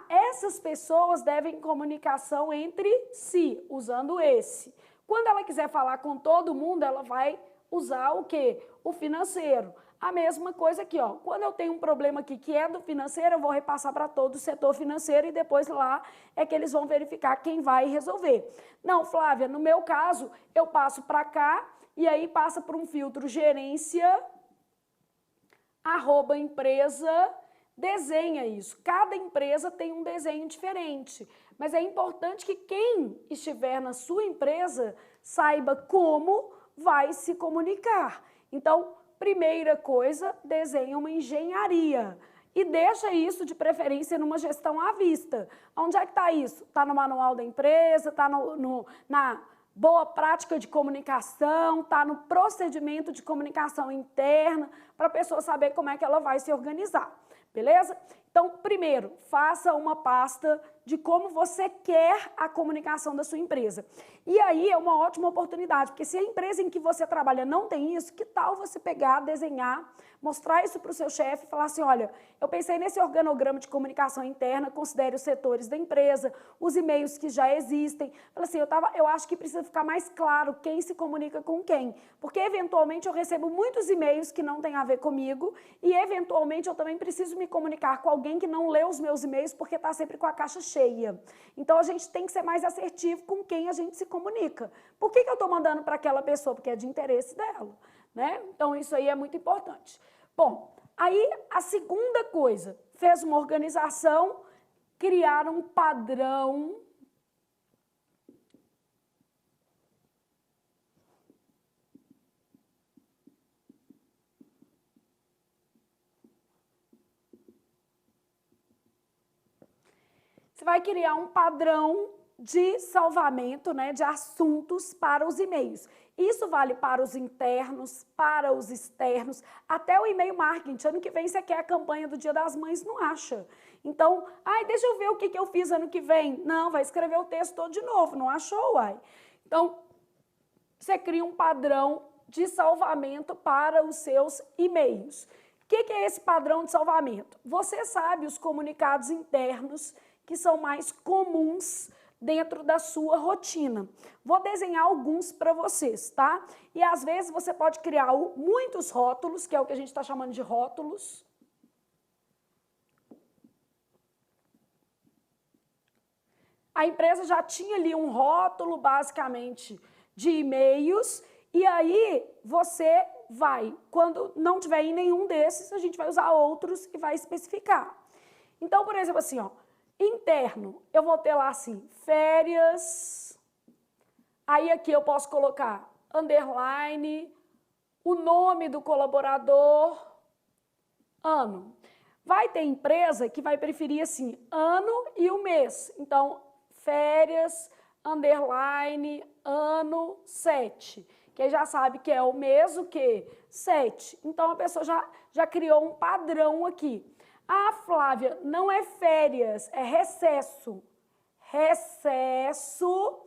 Essas pessoas devem comunicação entre si, usando esse. Quando ela quiser falar com todo mundo, ela vai usar o quê? O financeiro. A mesma coisa aqui, ó. Quando eu tenho um problema aqui que é do financeiro, eu vou repassar para todo o setor financeiro e depois lá é que eles vão verificar quem vai resolver. Não, Flávia, no meu caso, eu passo para cá e aí passa por um filtro gerência@empresa. Desenha isso. Cada empresa tem um desenho diferente, mas é importante que quem estiver na sua empresa saiba como vai se comunicar. Então, primeira coisa, desenha uma engenharia e deixa isso de preferência numa gestão à vista. Onde é que está isso? Está no manual da empresa, está na boa prática de comunicação, está no procedimento de comunicação interna, para a pessoa saber como é que ela vai se organizar. Beleza? Então, primeiro, faça uma pasta de como você quer a comunicação da sua empresa. E aí é uma ótima oportunidade, porque se a empresa em que você trabalha não tem isso, que tal você pegar, desenhar, mostrar isso para o seu chefe e falar assim, olha, eu pensei nesse organograma de comunicação interna, considere os setores da empresa, os e-mails que já existem. Fala assim, eu acho que precisa ficar mais claro quem se comunica com quem, porque eventualmente eu recebo muitos e-mails que não têm a ver comigo e eventualmente eu também preciso me comunicar com alguém que não lê os meus e-mails porque está sempre com a caixa cheia. Então a gente tem que ser mais assertivo com quem a gente se comunica. Por que eu estou mandando para aquela pessoa? Porque é de interesse dela, né? Então isso aí é muito importante. Bom, aí a segunda coisa, fez uma organização, criar um padrão vai criar um padrão de salvamento, né, de assuntos para os e-mails. Isso vale para os internos, para os externos, até o e-mail marketing. Ano que vem você quer a campanha do Dia das Mães, não acha. Então, deixa eu ver o que eu fiz ano que vem. Não, vai escrever o texto todo de novo, não achou, uai. Então, você cria um padrão de salvamento para os seus e-mails. O que é esse padrão de salvamento? Você sabe os comunicados internos que são mais comuns dentro da sua rotina. Vou desenhar alguns para vocês, tá? E às vezes você pode criar muitos rótulos, que é o que a gente está chamando de rótulos. A empresa já tinha ali um rótulo, basicamente, de e-mails, e aí você vai, quando não tiver em nenhum desses, a gente vai usar outros e vai especificar. Então, por exemplo, assim, ó, interno, eu vou ter lá assim, férias, aí aqui eu posso colocar underline, o nome do colaborador, ano. Vai ter empresa que vai preferir assim, ano e o mês. Então, férias, underline, ano 7. Que aí já sabe que é o mês, o quê? 7. Então, a pessoa já criou um padrão aqui. Flávia, não é férias, é recesso. Recesso.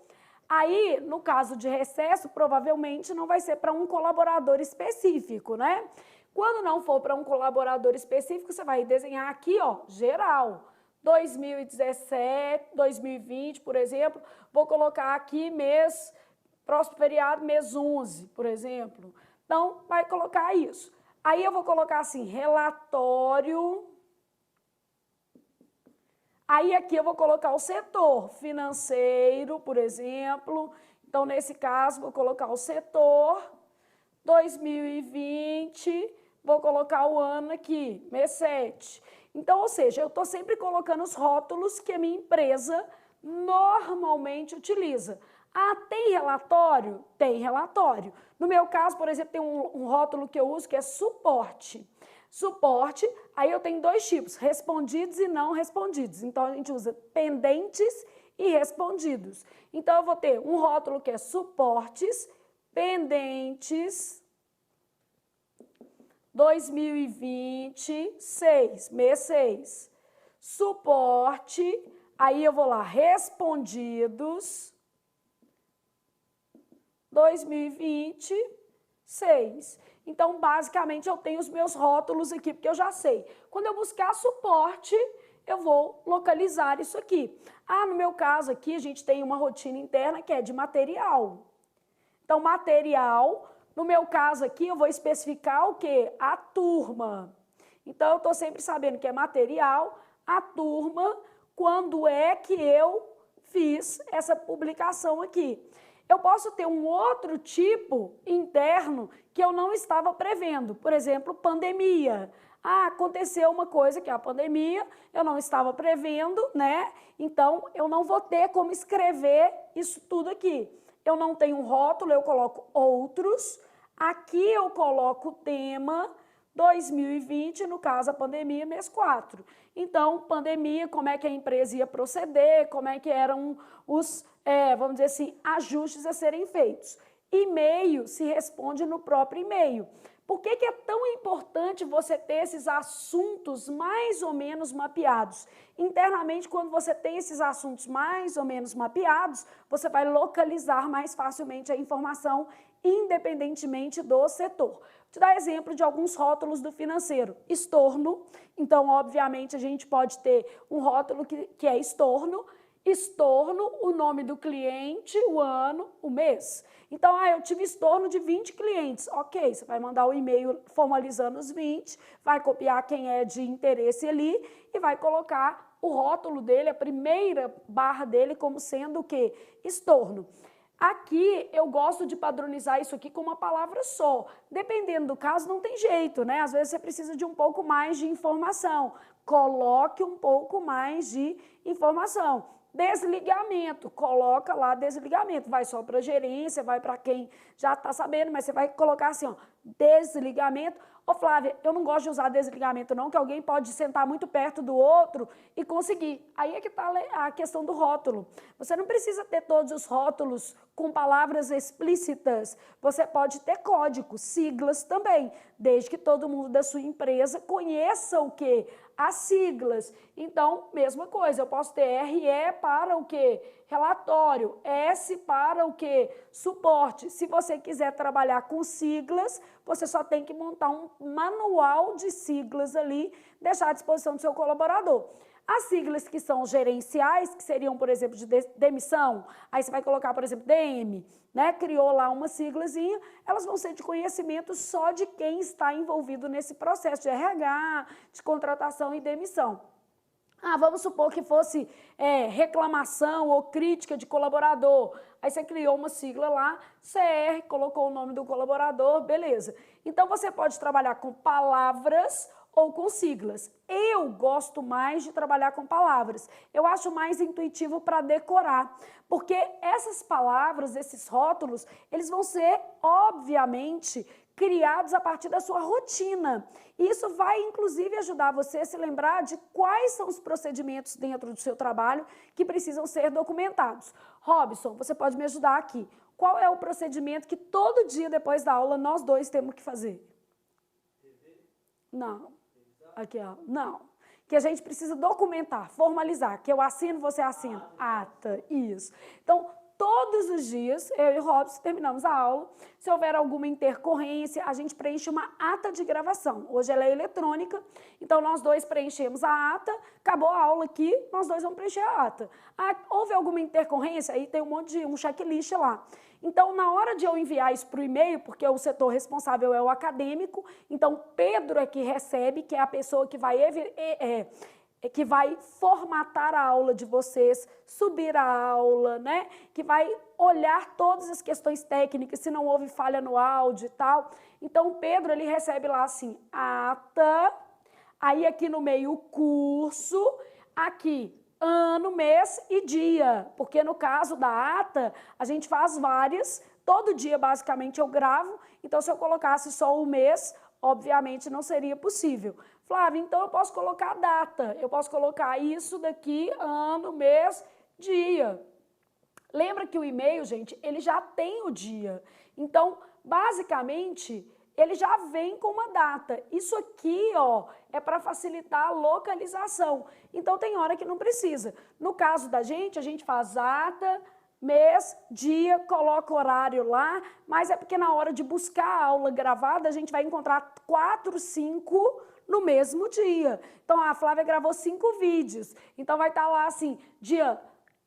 Aí, no caso de recesso, provavelmente não vai ser para um colaborador específico, né? Quando não for para um colaborador específico, você vai desenhar aqui, ó, geral. 2017, 2020, por exemplo, vou colocar aqui mês, próximo feriado, mês 11, por exemplo. Então, vai colocar isso. Aí eu vou colocar assim, relatório. Aí aqui eu vou colocar o setor financeiro, por exemplo. Então, nesse caso, vou colocar o setor 2020, vou colocar o ano aqui, mês 7. Então, ou seja, eu estou sempre colocando os rótulos que a minha empresa normalmente utiliza. Tem relatório? Tem relatório. No meu caso, por exemplo, tem um rótulo que eu uso que é suporte. Suporte, aí eu tenho dois tipos, respondidos e não respondidos. Então, a gente usa pendentes e respondidos. Então, eu vou ter um rótulo que é suportes, pendentes, 2026, mês 6. Suporte, aí eu vou lá, respondidos, 2026. Então, basicamente, eu tenho os meus rótulos aqui, porque eu já sei. Quando eu buscar suporte, eu vou localizar isso aqui. Ah, no meu caso aqui, a gente tem uma rotina interna que é de material. Então, material, no meu caso aqui, eu vou especificar o quê? A turma. Então, eu estou sempre sabendo que é material, a turma, quando é que eu fiz essa publicação aqui. Eu posso ter um outro tipo interno que eu não estava prevendo, por exemplo, pandemia. Ah, aconteceu uma coisa que é a pandemia, eu não estava prevendo, né? Então, eu não vou ter como escrever isso tudo aqui. Eu não tenho um rótulo, eu coloco outros. Aqui eu coloco o tema 2020, no caso a pandemia, mês 4. Então, pandemia, como é que a empresa ia proceder, como é que eram os, vamos dizer assim, ajustes a serem feitos. E-mail se responde no próprio e-mail. Por que é tão importante você ter esses assuntos mais ou menos mapeados? Internamente, quando você tem esses assuntos mais ou menos mapeados, você vai localizar mais facilmente a informação, independentemente do setor. Vou te dar exemplo de alguns rótulos do financeiro. Estorno, então, obviamente, a gente pode ter um rótulo que é estorno. Estorno, o nome do cliente, o ano, o mês. Então, eu tive estorno de 20 clientes. Ok, você vai mandar o e-mail formalizando os 20, vai copiar quem é de interesse ali e vai colocar o rótulo dele, a primeira barra dele, como sendo o quê? Estorno. Aqui, eu gosto de padronizar isso aqui com uma palavra só. Dependendo do caso, não tem jeito, né? Às vezes você precisa de um pouco mais de informação. Coloque um pouco mais de informação. Desligamento, coloca lá desligamento, vai só para a gerência, vai para quem já está sabendo, mas você vai colocar assim, ó, desligamento. Ô Flávia, eu não gosto de usar desligamento não, que alguém pode sentar muito perto do outro e conseguir. Aí é que está a questão do rótulo. Você não precisa ter todos os rótulos com palavras explícitas, você pode ter códigos, siglas também, desde que todo mundo da sua empresa conheça o quê? As siglas. Então, mesma coisa, eu posso ter RE para o quê? Relatório, S para o quê? Suporte. Se você quiser trabalhar com siglas, você só tem que montar um manual de siglas ali, deixar à disposição do seu colaborador. As siglas que são gerenciais, que seriam, por exemplo, de demissão, aí você vai colocar, por exemplo, DM, né? Criou lá uma siglazinha, elas vão ser de conhecimento só de quem está envolvido nesse processo de RH, de contratação e demissão. Ah, vamos supor que fosse reclamação ou crítica de colaborador. Aí você criou uma sigla lá, CR, colocou o nome do colaborador, beleza. Então, você pode trabalhar com palavras ou com siglas. Eu gosto mais de trabalhar com palavras. Eu acho mais intuitivo para decorar, porque essas palavras, esses rótulos, eles vão ser, obviamente, criados a partir da sua rotina. Isso vai, inclusive, ajudar você a se lembrar de quais são os procedimentos dentro do seu trabalho que precisam ser documentados. Robson, você pode me ajudar aqui. Qual é o procedimento que todo dia depois da aula nós dois temos que fazer? Não. Aqui, ó. Não. Que a gente precisa documentar, formalizar. Que eu assino, você assina. Ata. Isso. Então, todos os dias, eu e o Robson terminamos a aula. Se houver alguma intercorrência, a gente preenche uma ata de gravação. Hoje ela é eletrônica, então nós dois preenchemos a ata, acabou a aula aqui, nós dois vamos preencher a ata. Houve alguma intercorrência, aí tem um checklist lá. Então, na hora de eu enviar isso para o e-mail, porque o setor responsável é o acadêmico, então Pedro é que recebe, que é a pessoa que vai formatar a aula de vocês, subir a aula, né? Que vai olhar todas as questões técnicas, se não houve falha no áudio e tal. Então, o Pedro, ele recebe lá assim, ata, aí aqui no meio o curso, aqui ano, mês e dia, porque no caso da ata, a gente faz várias, todo dia basicamente eu gravo, então se eu colocasse só o mês, obviamente não seria possível. Flávia, então eu posso colocar a data, eu posso colocar isso daqui, ano, mês, dia. Lembra que o e-mail, gente, ele já tem o dia. Então, basicamente, ele já vem com uma data. Isso aqui, ó, é para facilitar a localização. Então, tem hora que não precisa. No caso da gente, a gente faz data, mês, dia, coloca horário lá, mas é porque na hora de buscar a aula gravada, a gente vai encontrar 4, 5 no mesmo dia. Então, a Flávia gravou 5 vídeos. Então, vai estar lá assim, dia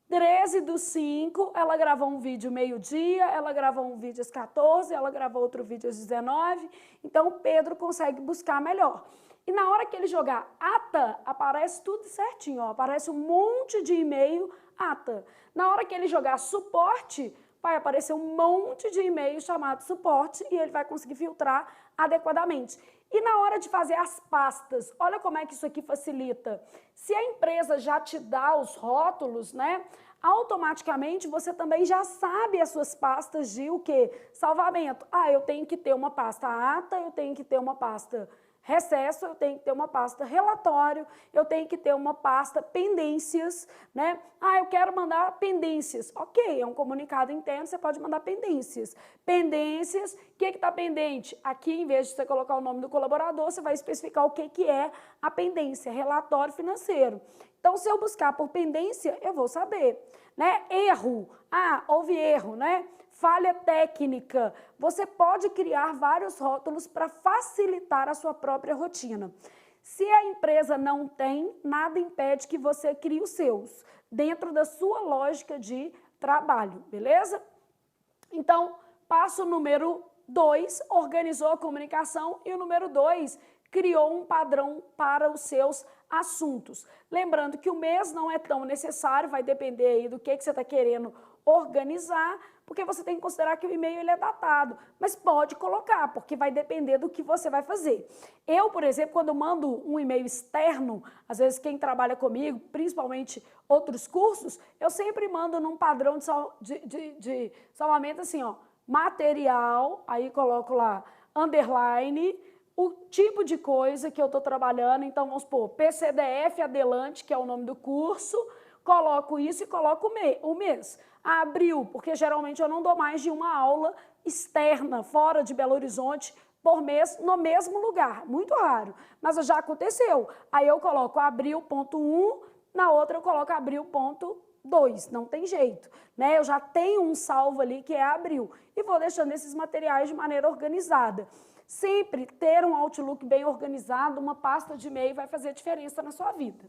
13/5, ela gravou um vídeo meio-dia, ela gravou um vídeo às 14, ela gravou outro vídeo às 19. Então, o Pedro consegue buscar melhor. E na hora que ele jogar ata, aparece tudo certinho, ó, aparece um monte de e-mail ata. Na hora que ele jogar suporte, vai aparecer um monte de e-mail chamado suporte e ele vai conseguir filtrar adequadamente. E na hora de fazer as pastas, olha como é que isso aqui facilita. Se a empresa já te dá os rótulos, né, automaticamente você também já sabe as suas pastas de o quê? Salvamento. Ah, eu tenho que ter uma pasta ata, eu tenho que ter uma pasta recesso, eu tenho que ter uma pasta relatório, eu tenho que ter uma pasta pendências, né? Ah, eu quero mandar pendências. Ok, é um comunicado interno, você pode mandar pendências. Pendências, o que está pendente? Aqui, em vez de você colocar o nome do colaborador, você vai especificar o que é a pendência, relatório financeiro. Então, se eu buscar por pendência, eu vou saber, né? Erro, ah, houve erro, né? Falha técnica. Você pode criar vários rótulos para facilitar a sua própria rotina. Se a empresa não tem, nada impede que você crie os seus, dentro da sua lógica de trabalho, beleza? Então, passo número 2, organizou a comunicação, e o número 2, criou um padrão para os seus assuntos. Lembrando que o mês não é tão necessário, vai depender aí do que você está querendo organizar, porque você tem que considerar que o e-mail ele é datado, mas pode colocar, porque vai depender do que você vai fazer. Eu, por exemplo, quando eu mando um e-mail externo, às vezes quem trabalha comigo, principalmente outros cursos, eu sempre mando num padrão de salvamento assim, ó, material, aí coloco lá, underline, o tipo de coisa que eu estou trabalhando, então vamos supor, PCDF Adelante, que é o nome do curso, coloco isso e coloco o mês. Abril, porque geralmente eu não dou mais de uma aula externa, fora de Belo Horizonte, por mês, no mesmo lugar. Muito raro, mas já aconteceu. Aí eu coloco abril.1, na outra eu coloco abril.2, não tem jeito, né? Eu já tenho um salvo ali que é abril e vou deixando esses materiais de maneira organizada. Sempre ter um Outlook bem organizado, uma pasta de e-mail vai fazer diferença na sua vida.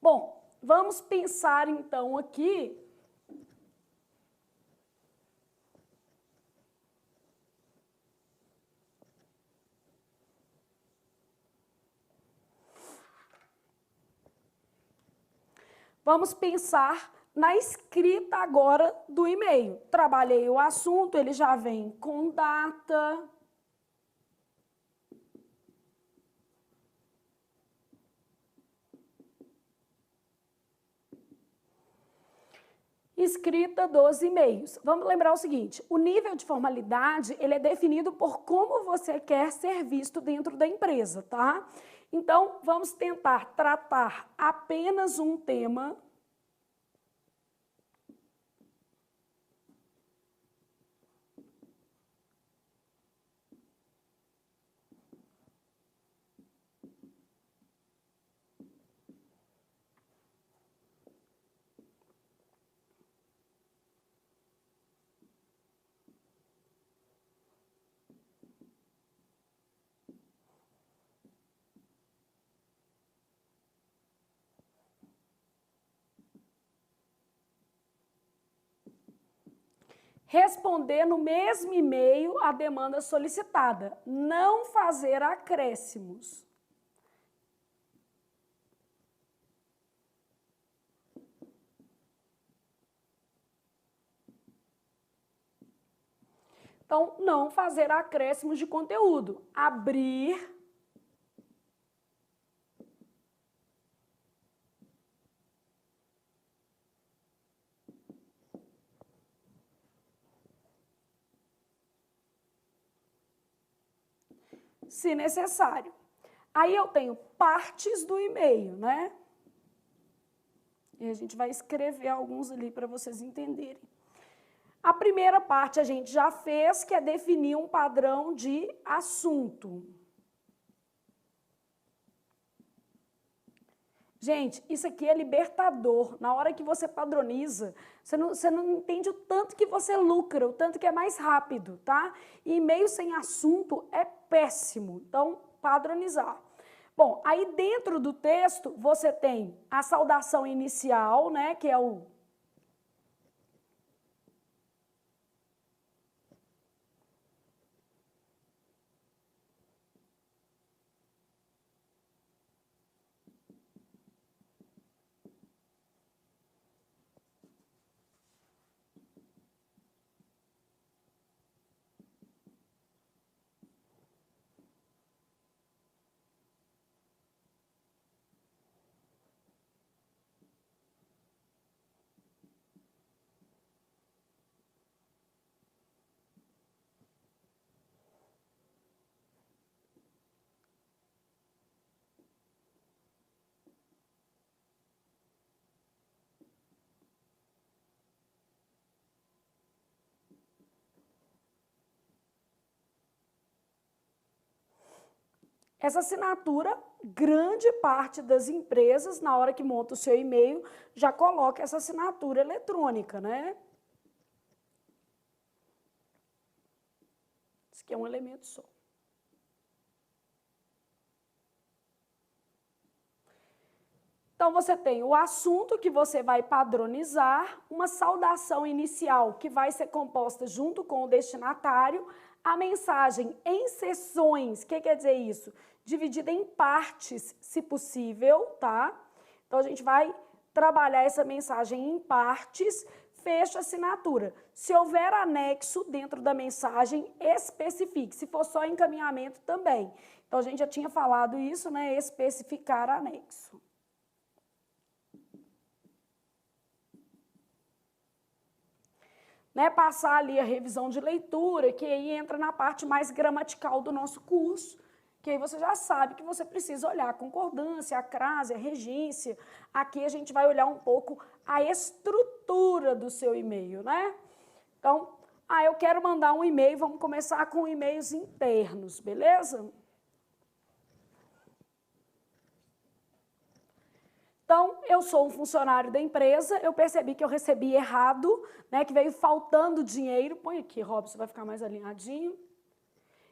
Bom, vamos pensar então aqui na escrita agora do e-mail. Trabalhei o assunto, ele já vem com data. Escrita dos e-mails. Vamos lembrar o seguinte, o nível de formalidade, ele é definido por como você quer ser visto dentro da empresa, tá? Então, vamos tentar tratar apenas um tema. Responder no mesmo e-mail a demanda solicitada, não fazer acréscimos. Então, não fazer acréscimos de conteúdo. Abrir. Se necessário. Aí eu tenho partes do e-mail, né? E a gente vai escrever alguns ali para vocês entenderem. A primeira parte a gente já fez, que é definir um padrão de assunto. Gente, isso aqui é libertador. Na hora que você padroniza, você não entende o tanto que você lucra, o tanto que é mais rápido, tá? E e-mail sem assunto é péssimo. Então, padronizar. Bom, aí dentro do texto, você tem a saudação inicial, né, que é o... Essa assinatura, grande parte das empresas, na hora que monta o seu e-mail, já coloca essa assinatura eletrônica, né? Isso aqui é um elemento só. Então, você tem o assunto que você vai padronizar, uma saudação inicial que vai ser composta junto com o destinatário, a mensagem em seções, o que quer dizer isso? Dividida em partes, se possível, tá? Então, a gente vai trabalhar essa mensagem em partes, fecha a assinatura. Se houver anexo dentro da mensagem, especifique. Se for só encaminhamento, também. Então, a gente já tinha falado isso, né? Especificar anexo. Né, passar ali a revisão de leitura, que aí entra na parte mais gramatical do nosso curso, que aí você já sabe que você precisa olhar a concordância, a crase, a regência. Aqui a gente vai olhar um pouco a estrutura do seu e-mail, né? Então, eu quero mandar um e-mail, vamos começar com e-mails internos, beleza? Então, eu sou um funcionário da empresa, eu percebi que eu recebi errado, né, que veio faltando dinheiro. Põe aqui, Robson, vai ficar mais alinhadinho.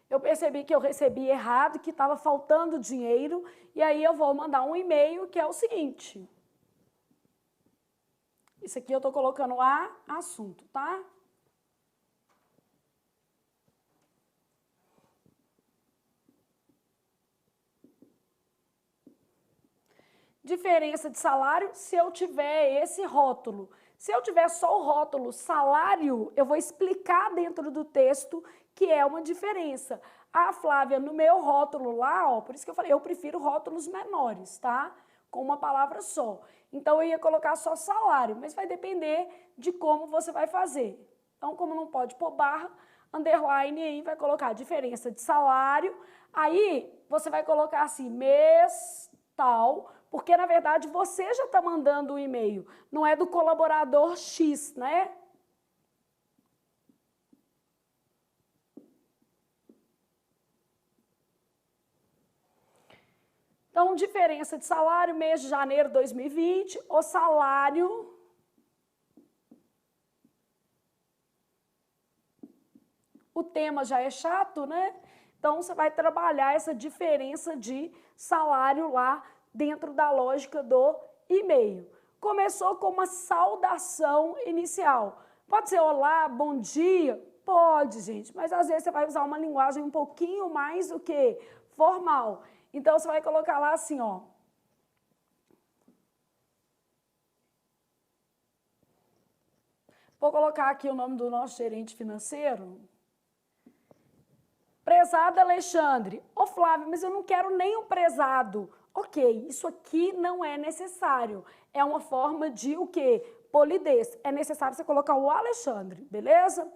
Eu percebi que eu recebi errado, que estava faltando dinheiro, e aí eu vou mandar um e-mail que é o seguinte. Isso aqui eu estou colocando assunto, tá? Diferença de salário, se eu tiver esse rótulo. Se eu tiver só o rótulo salário, eu vou explicar dentro do texto que é uma diferença. A Flávia, no meu rótulo lá, ó, por isso que eu falei, eu prefiro rótulos menores, tá? Com uma palavra só. Então, eu ia colocar só salário, mas vai depender de como você vai fazer. Então, como não pode pôr barra, underline aí vai colocar diferença de salário. Aí, você vai colocar assim, mês tal, porque, na verdade, você já está mandando o e-mail, não é do colaborador X, né? Então, diferença de salário, mês de janeiro de 2020, o salário... O tema já é chato, né? Então, você vai trabalhar essa diferença de salário lá dentro da lógica do e-mail. Começou com uma saudação inicial. Pode ser olá, bom dia? Pode, gente, mas às vezes você vai usar uma linguagem um pouquinho mais do que formal. Então, você vai colocar lá assim, ó. Vou colocar aqui o nome do nosso gerente financeiro. Prezado Alexandre. Ô Flávio, mas eu não quero nem o prezado. Ok, isso aqui não é necessário. É uma forma de o quê? Polidez. É necessário você colocar o Alexandre, beleza?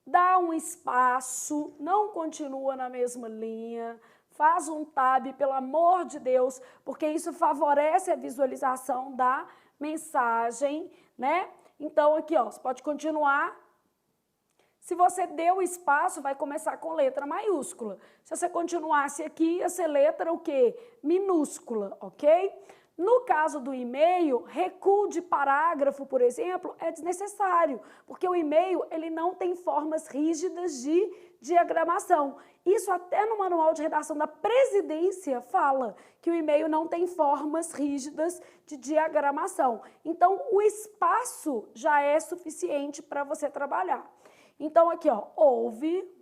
Dá um espaço, não continua na mesma linha, faz um tab, pelo amor de Deus, porque isso favorece a visualização da mensagem, né? Então, aqui, ó, você pode continuar. Se você deu espaço, vai começar com letra maiúscula. Se você continuasse aqui, ia ser letra o quê? Minúscula, ok? No caso do e-mail, recuo de parágrafo, por exemplo, é desnecessário, porque o e-mail ele não tem formas rígidas de diagramação. Isso até no manual de redação da presidência fala que o e-mail não tem formas rígidas de diagramação. Então, o espaço já é suficiente para você trabalhar. Então, aqui, ó, houve...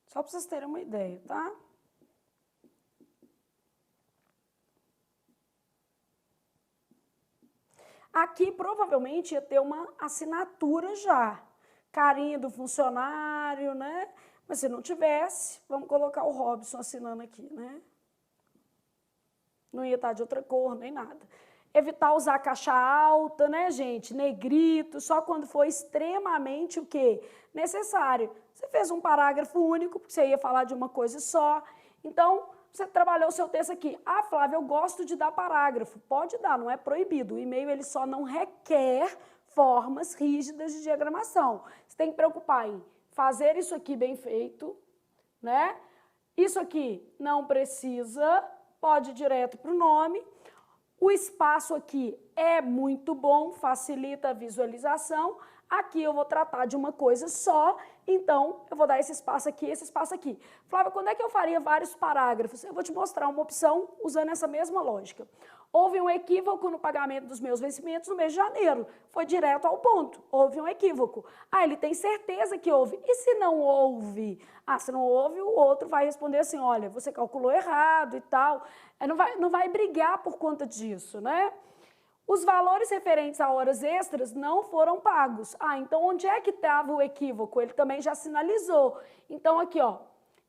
Só para vocês terem uma ideia, tá? Aqui provavelmente ia ter uma assinatura já, carinha do funcionário, né? Mas se não tivesse, vamos colocar o Robson assinando aqui, né? Não ia estar de outra cor, nem nada. Evitar usar caixa alta, né, gente? Negrito, só quando for extremamente o quê? Necessário. Você fez um parágrafo único, porque você ia falar de uma coisa só. Então, você trabalhou o seu texto aqui. Ah, Flávia, eu gosto de dar parágrafo. Pode dar, não é proibido. O e-mail ele só não requer formas rígidas de diagramação. Você tem que preocupar em fazer isso aqui bem feito, né? Isso aqui não precisa, pode ir direto para o nome. O espaço aqui é muito bom, facilita a visualização. Aqui eu vou tratar de uma coisa só, então eu vou dar esse espaço aqui, esse espaço aqui. Flávia, quando é que eu faria vários parágrafos? Eu vou te mostrar uma opção usando essa mesma lógica. Houve um equívoco no pagamento dos meus vencimentos no mês de janeiro. Foi direto ao ponto. Houve um equívoco. Ah, ele tem certeza que houve. E se não houve? Ah, se não houve, o outro vai responder assim, olha, você calculou errado e tal. Não vai brigar por conta disso, né? Os valores referentes a horas extras não foram pagos. Ah, então onde é que estava o equívoco? Ele também já sinalizou. Então aqui, ó,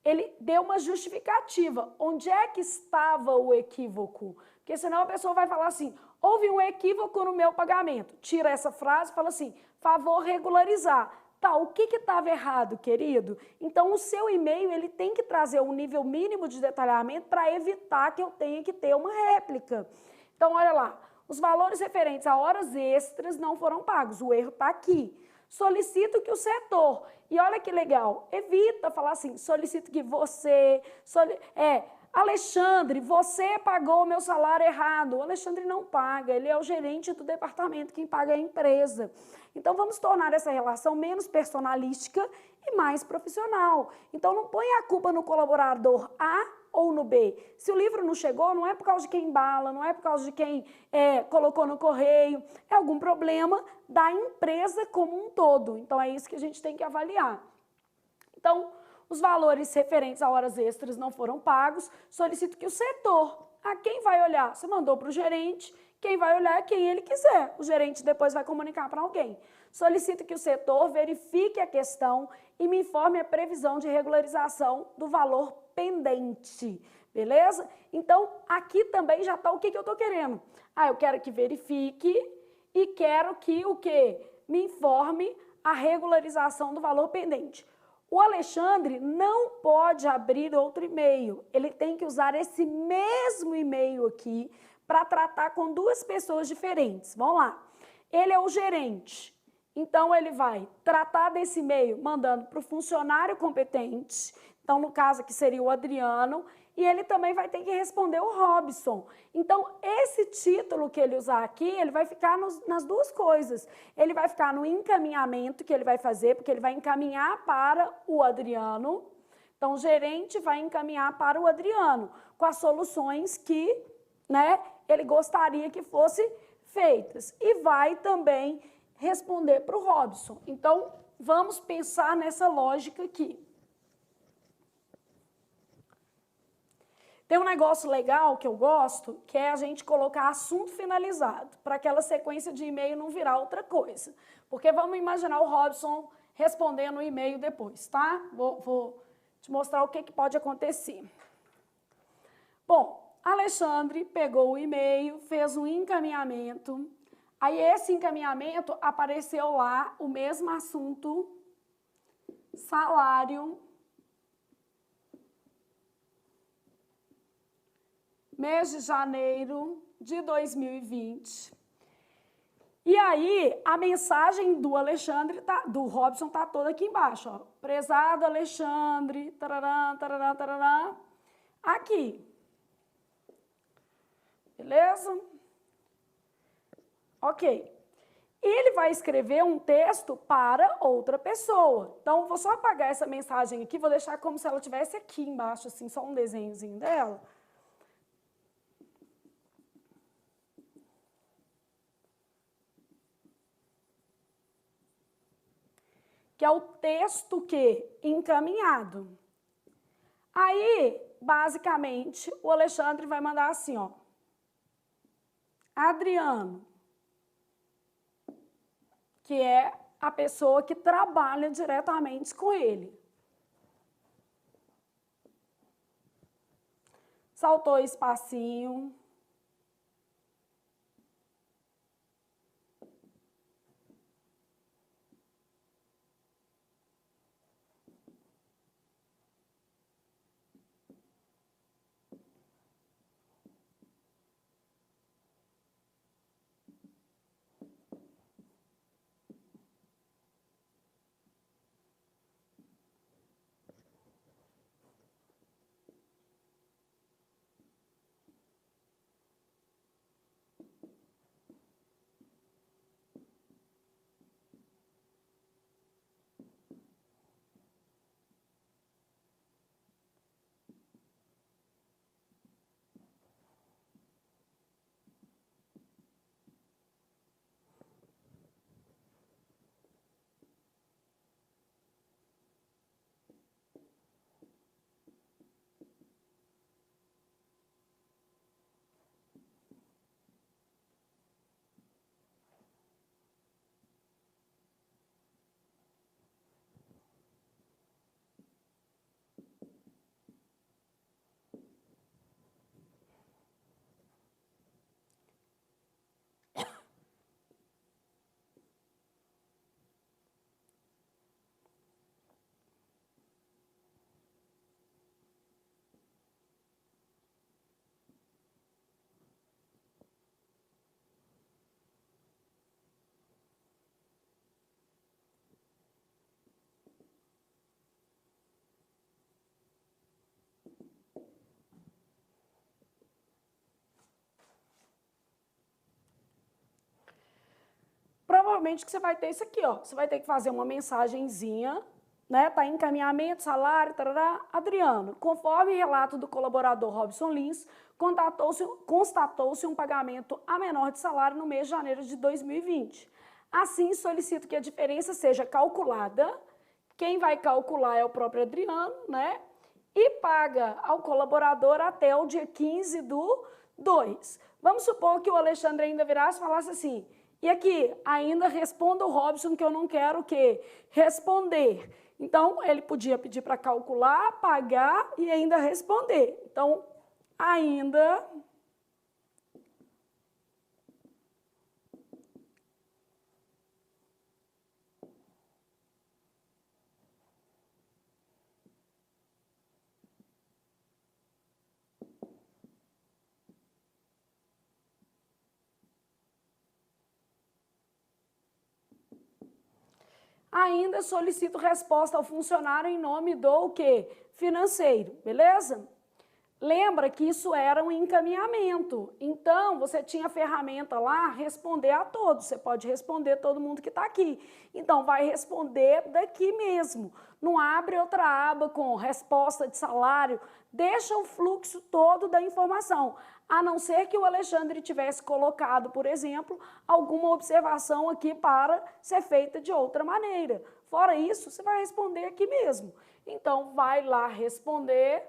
ele deu uma justificativa. Onde é que estava o equívoco? Porque senão a pessoa vai falar assim, houve um equívoco no meu pagamento. Tira essa frase e fala assim, favor regularizar. Tá, o que estava errado, querido? Então, o seu e-mail ele tem que trazer um nível mínimo de detalhamento para evitar que eu tenha que ter uma réplica. Então, olha lá. Os valores referentes a horas extras não foram pagos, o erro está aqui. Solicito que o setor, e olha que legal, evita falar assim, solicito que você, Alexandre, você pagou o meu salário errado. O Alexandre não paga, ele é o gerente do departamento, quem paga é a empresa. Então vamos tornar essa relação menos personalística e mais profissional. Então não põe a culpa no colaborador A ou no B. Se o livro não chegou, não é por causa de quem embala, não é por causa de quem colocou no correio, é algum problema da empresa como um todo. Então é isso que a gente tem que avaliar. Então, os valores referentes a horas extras não foram pagos, solicito que o setor, quem vai olhar? Você mandou para o gerente, quem vai olhar é quem ele quiser, o gerente depois vai comunicar para alguém. Solicito que o setor verifique a questão e me informe a previsão de regularização do valor pendente. beleza? Então, aqui também já está o que eu estou querendo. Eu quero que verifique e quero que o quê? Me informe a regularização do valor pendente. O Alexandre não pode abrir outro e-mail, ele tem que usar esse mesmo e-mail aqui para tratar com duas pessoas diferentes. Vamos lá. Ele é o gerente, então ele vai tratar desse e-mail mandando para o funcionário competente, então no caso aqui seria o Adriano, e ele também vai ter que responder o Robson. Então, esse título que ele usar aqui, ele vai ficar nas duas coisas. Ele vai ficar no encaminhamento que ele vai fazer, porque ele vai encaminhar para o Adriano. Então, o gerente vai encaminhar para o Adriano, com as soluções que, né, ele gostaria que fossem feitas. E vai também responder para o Robson. Então, vamos pensar nessa lógica aqui. Tem um negócio legal que eu gosto, que é a gente colocar assunto finalizado, para aquela sequência de e-mail não virar outra coisa. Porque vamos imaginar o Robson respondendo o e-mail depois, tá? Vou te mostrar o que pode acontecer. Bom, Alexandre pegou o e-mail, fez um encaminhamento, aí esse encaminhamento apareceu lá o mesmo assunto, salário, mês de janeiro de 2020. E aí, a mensagem do Alexandre, do Robson, tá toda aqui embaixo, ó. Prezado Alexandre, tarará, tarará, tarará, aqui. Beleza? Ok. Ele vai escrever um texto para outra pessoa. Então, vou só apagar essa mensagem aqui, vou deixar como se ela estivesse aqui embaixo, assim, só um desenhozinho dela. Que é o texto que encaminhado. Aí, basicamente, o Alexandre vai mandar assim, ó. Adriano, que é a pessoa que trabalha diretamente com ele. Saltou espacinho. Provavelmente que você vai ter isso aqui, ó. Você vai ter que fazer uma mensagenzinha, né? Tá em encaminhamento, salário, tarará. Adriano, conforme relato do colaborador Robson Lins, constatou-se um pagamento a menor de salário no mês de janeiro de 2020. Assim, solicito que a diferença seja calculada. Quem vai calcular é o próprio Adriano, né? E paga ao colaborador até o dia 15/2. Vamos supor que o Alexandre ainda virasse e falasse assim: e aqui, ainda responda o Robson que eu não quero o quê? Responder. Então, ele podia pedir para calcular, pagar e ainda responder. Então, Ainda solicito resposta ao funcionário em nome do o quê? Financeiro, beleza? Lembra que isso era um encaminhamento, então você tinha a ferramenta lá, responder a todos, você pode responder todo mundo que está aqui. Então vai responder daqui mesmo, não abre outra aba com resposta de salário, deixa o fluxo todo da informação, a não ser que o Alexandre tivesse colocado, por exemplo, alguma observação aqui para ser feita de outra maneira. Fora isso, você vai responder aqui mesmo. Então vai lá responder,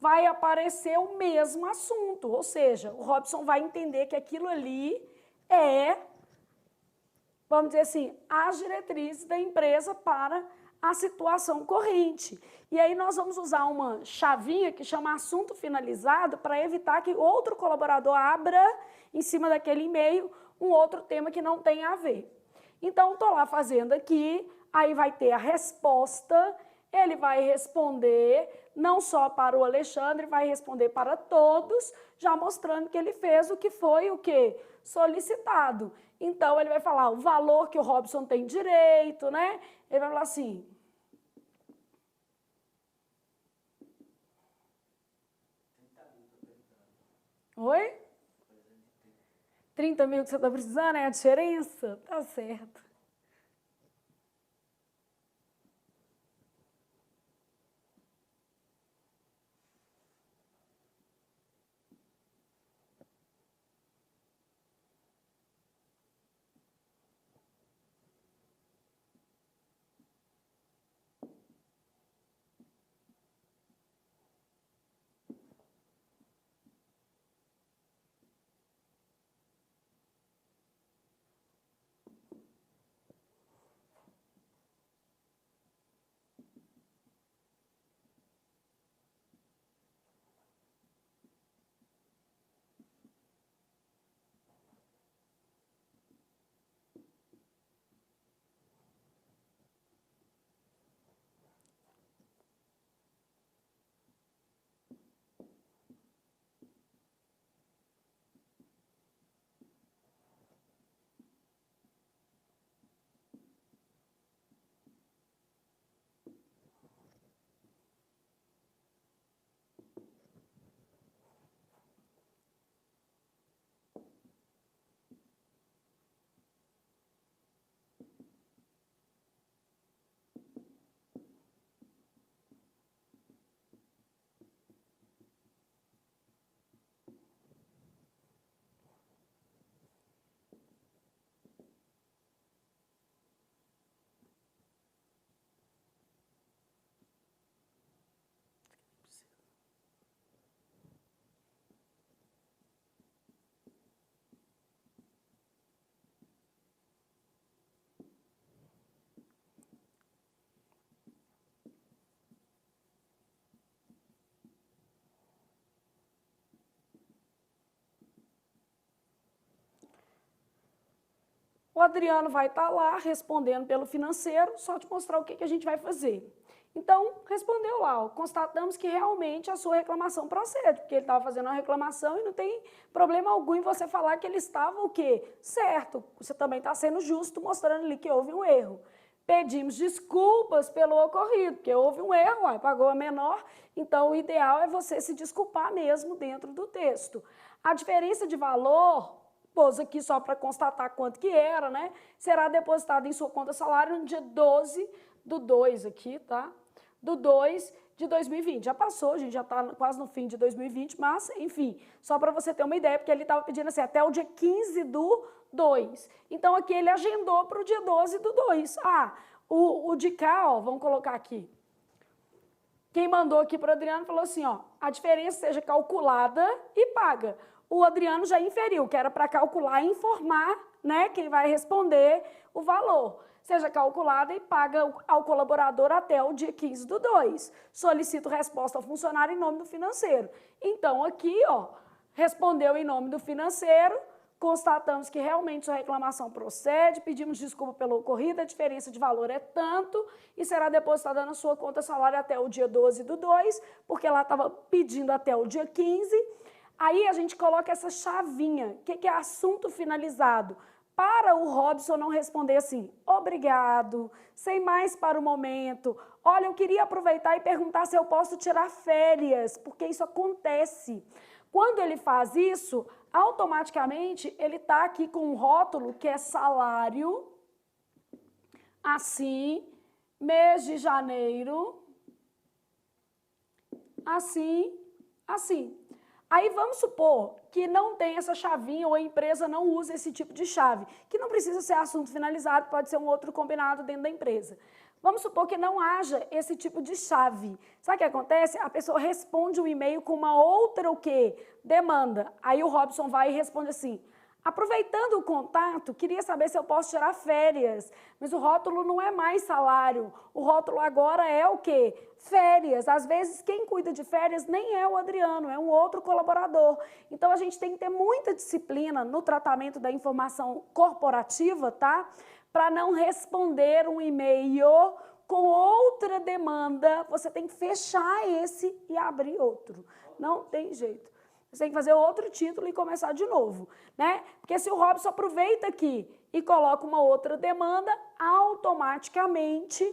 vai aparecer o mesmo assunto, ou seja, o Robson vai entender que aquilo ali é, vamos dizer assim, as diretrizes da empresa para a situação corrente. E aí nós vamos usar uma chavinha que chama assunto finalizado para evitar que outro colaborador abra em cima daquele e-mail um outro tema que não tem a ver. Então, estou lá fazendo aqui, aí vai ter a resposta, ele vai responder não só para o Alexandre, vai responder para todos, já mostrando que ele fez o que foi o quê? Solicitado. Então, ele vai falar o valor que o Robson tem direito, né? Ele vai falar assim... Oi? 30 mil que você está precisando, é a diferença? Tá certo. O Adriano vai estar lá respondendo pelo financeiro, só te mostrar o que a gente vai fazer. Então, respondeu lá, ó, constatamos que realmente a sua reclamação procede, porque ele estava fazendo uma reclamação e não tem problema algum em você falar que ele estava o quê? Certo, você também está sendo justo, mostrando ali que houve um erro. Pedimos desculpas pelo ocorrido, porque houve um erro, pagou a menor, então o ideal é você se desculpar mesmo dentro do texto. A diferença de valor, pôs aqui só para constatar quanto que era, né? Será depositado em sua conta salário no dia 12/2 aqui, tá? Do 2 de 2020. Já passou, a gente já está quase no fim de 2020, mas, enfim, só para você ter uma ideia, porque ele estava pedindo assim, até o dia 15/2. Então, aqui ele agendou para o dia 12/2. O de cá, ó, vamos colocar aqui. Quem mandou aqui para o Adriano falou assim, ó, a diferença seja calculada e paga. O Adriano já inferiu, que era para calcular e informar, né, quem vai responder o valor. seja calculada e paga ao colaborador até o dia 15/2. Solicito resposta ao funcionário em nome do financeiro. Então, aqui, ó, respondeu em nome do financeiro, constatamos que realmente sua reclamação procede, pedimos desculpa pelo ocorrido, a diferença de valor é tanto e será depositada na sua conta salário até o dia 12/2, porque ela estava pedindo até o dia 15. Aí a gente coloca essa chavinha, o que é assunto finalizado? Para o Robson não responder assim, obrigado, sem mais para o momento, olha, eu queria aproveitar e perguntar se eu posso tirar férias, porque isso acontece. Quando ele faz isso, automaticamente ele está aqui com um rótulo que é salário, assim, mês de janeiro, assim, assim. Aí vamos supor que não tem essa chavinha ou a empresa não usa esse tipo de chave, que não precisa ser assunto finalizado, pode ser um outro combinado dentro da empresa. Vamos supor que não haja esse tipo de chave. Sabe o que acontece? A pessoa responde um e-mail com uma outra o quê? Demanda. Aí o Robson vai e responde assim, aproveitando o contato, queria saber se eu posso tirar férias, mas o rótulo não é mais salário, o rótulo agora é o quê? Férias. Às vezes quem cuida de férias nem é o Adriano, é um outro colaborador. Então a gente tem que ter muita disciplina no tratamento da informação corporativa, tá? Para não responder um e-mail com outra demanda, você tem que fechar esse e abrir outro. Não tem jeito. Você tem que fazer outro título e começar de novo, né? Porque se o Robson aproveita aqui e coloca uma outra demanda, automaticamente,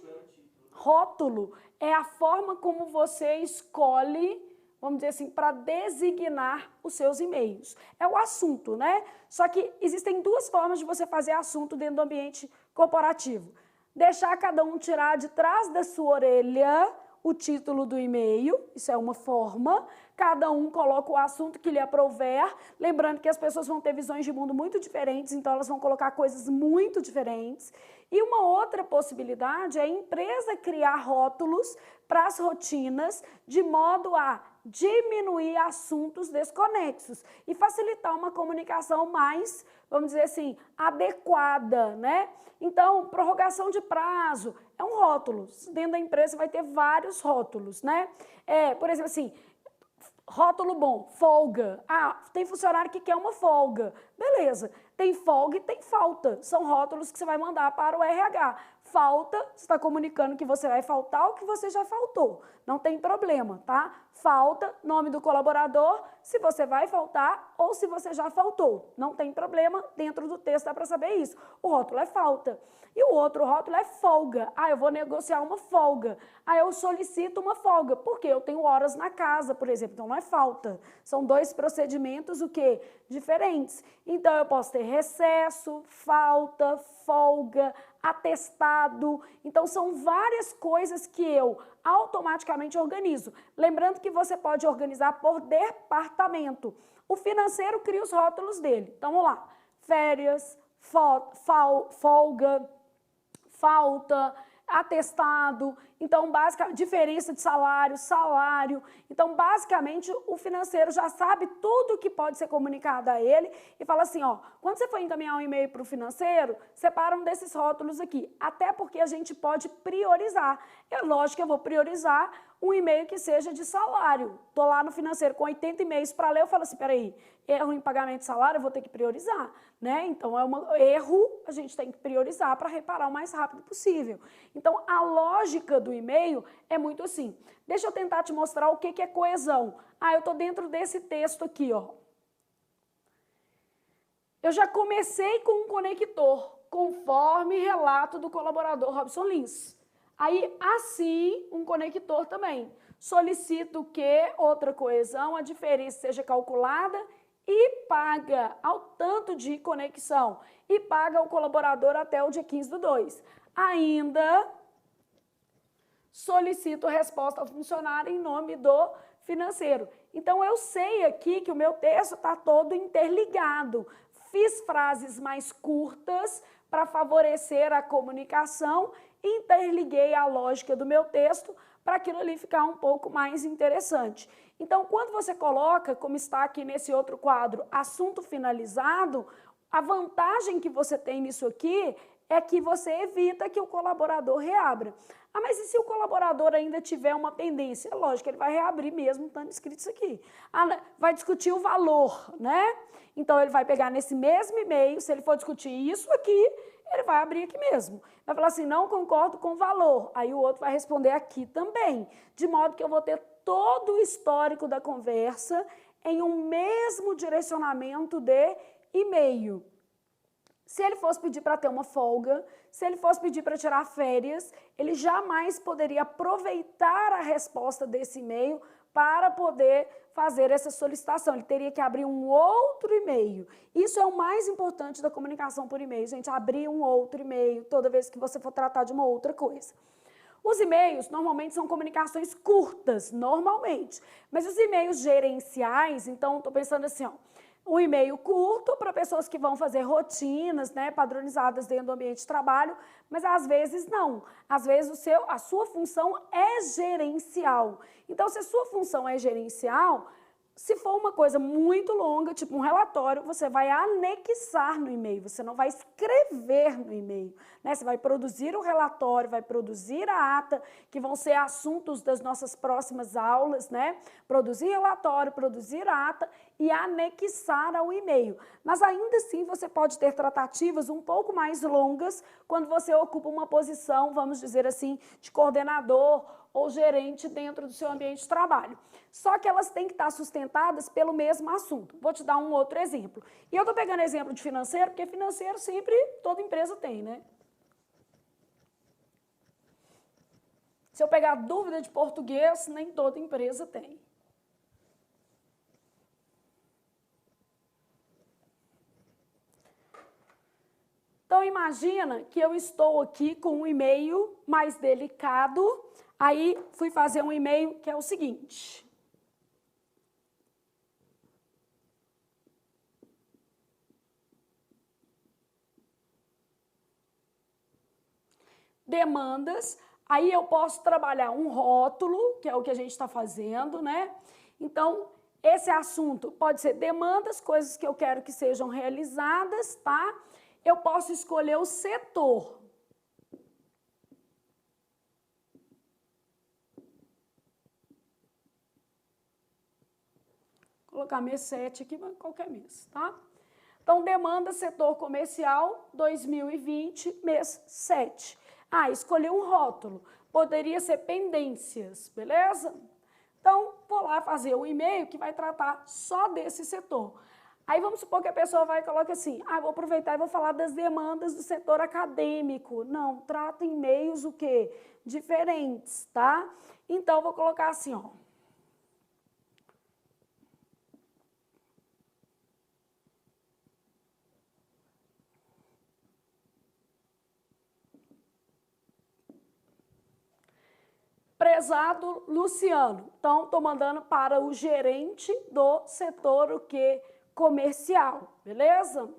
rótulo é a forma como você escolhe, vamos dizer assim, para designar os seus e-mails. É o assunto, né? Só que existem duas formas de você fazer assunto dentro do ambiente corporativo. Deixar cada um tirar de trás da sua orelha o título do e-mail, isso é uma forma, cada um coloca o assunto que lhe aprouver, lembrando que as pessoas vão ter visões de mundo muito diferentes, então elas vão colocar coisas muito diferentes. E uma outra possibilidade é a empresa criar rótulos para as rotinas, de modo a diminuir assuntos desconexos e facilitar uma comunicação mais, vamos dizer assim, adequada, né? Então, prorrogação de prazo é um rótulo. Dentro da empresa vai ter vários rótulos, né? Por exemplo, assim, rótulo bom, folga. Ah, tem funcionário que quer uma folga. Beleza. Tem folga e tem falta. São rótulos que você vai mandar para o RH. Falta, você está comunicando que você vai faltar ou que você já faltou. Não tem problema, tá? Falta, nome do colaborador, se você vai faltar ou se você já faltou. Não tem problema, dentro do texto dá para saber isso. O rótulo é falta. E o outro rótulo é folga. Ah, eu vou negociar uma folga. Ah, eu solicito uma folga, porque eu tenho horas na casa, por exemplo. Então, não é falta. São dois procedimentos, o quê? Diferentes. Então, eu posso ter recesso, falta, folga, atestado. Então, são várias coisas que eu automaticamente organizo. Lembrando que você pode organizar por departamento. O financeiro cria os rótulos dele. Então, vamos lá. Férias, folga, falta, atestado, então, basicamente, diferença de salário, salário. Então, basicamente, o financeiro já sabe tudo que pode ser comunicado a ele e fala assim, ó, quando você for encaminhar um e-mail para o financeiro, separa um desses rótulos aqui, até porque a gente pode priorizar. É lógico que eu vou priorizar um e-mail que seja de salário. Estou lá no financeiro com 80 e-mails para ler, eu falo assim, peraí, erro em pagamento de salário, eu vou ter que priorizar, né? Então, é um erro, a gente tem que priorizar para reparar o mais rápido possível. Então, a lógica do e-mail é muito assim. Deixa eu tentar te mostrar o que é coesão. Ah, eu estou dentro desse texto aqui, ó. Eu já comecei com um conector, conforme relato do colaborador Robson Lins. Aí, assim, um conector também. Solicito que outra coesão, a diferença seja calculada e paga ao tanto de conexão. E paga ao colaborador até o dia 15/2. Ainda solicito resposta ao funcionário em nome do financeiro. Então, eu sei aqui que o meu texto está todo interligado. Fiz frases mais curtas para favorecer a comunicação, interliguei a lógica do meu texto para aquilo ali ficar um pouco mais interessante. Então, quando você coloca, como está aqui nesse outro quadro, assunto finalizado, a vantagem que você tem nisso aqui é que você evita que o colaborador reabra. Ah, mas e se o colaborador ainda tiver uma pendência? É lógico que ele vai reabrir mesmo, estando escrito isso aqui. Ah, vai discutir o valor, né? Então, ele vai pegar nesse mesmo e-mail, se ele for discutir isso aqui, ele vai abrir aqui mesmo. Vai falar assim, não concordo com o valor. Aí o outro vai responder aqui também. De modo que eu vou ter todo o histórico da conversa em um mesmo direcionamento de e-mail. Se ele fosse pedir para ter uma folga, se ele fosse pedir para tirar férias, ele jamais poderia aproveitar a resposta desse e-mail para poder fazer essa solicitação. Ele teria que abrir um outro e-mail. Isso é o mais importante da comunicação por e-mail, gente, abrir um outro e-mail toda vez que você for tratar de uma outra coisa. Os e-mails normalmente são comunicações curtas, normalmente, mas os e-mails gerenciais, então estou pensando assim, ó, um e-mail curto para pessoas que vão fazer rotinas, né, padronizadas dentro do ambiente de trabalho, mas às vezes não. Às vezes a sua função é gerencial. Então, se a sua função é gerencial, se for uma coisa muito longa, tipo um relatório, você vai anexar no e-mail, você não vai escrever no e-mail, né? Você vai produzir o relatório, vai produzir a ata, que vão ser assuntos das nossas próximas aulas, né? Produzir relatório, produzir a ata e anexar ao e-mail. Mas ainda assim você pode ter tratativas um pouco mais longas quando você ocupa uma posição, vamos dizer assim, de coordenador ou gerente dentro do seu ambiente de trabalho. Só que elas têm que estar sustentadas pelo mesmo assunto. Vou te dar um outro exemplo. E eu estou pegando exemplo de financeiro, porque financeiro sempre toda empresa tem, né? Se eu pegar dúvida de português, nem toda empresa tem. Então, imagina que eu estou aqui com um e-mail mais delicado, aí fui fazer um e-mail que é o seguinte. Demandas, aí eu posso trabalhar um rótulo, que é o que a gente está fazendo, né? Então, esse assunto pode ser demandas, coisas que eu quero que sejam realizadas, tá? Eu posso escolher o setor. Vou colocar mês 7 aqui, mas qualquer mês, tá? Então, demanda setor comercial 2020, mês 7. Ah, escolhi um rótulo. Poderia ser pendências, beleza? Então, vou lá fazer o e-mail que vai tratar só desse setor. Aí vamos supor que a pessoa vai e coloca assim, vou aproveitar e vou falar das demandas do setor acadêmico. Não, trata e-mails o quê? Diferentes, tá? Então, vou colocar assim, ó. Prezado Luciano, então estou mandando para o gerente do setor o quê? Comercial, beleza?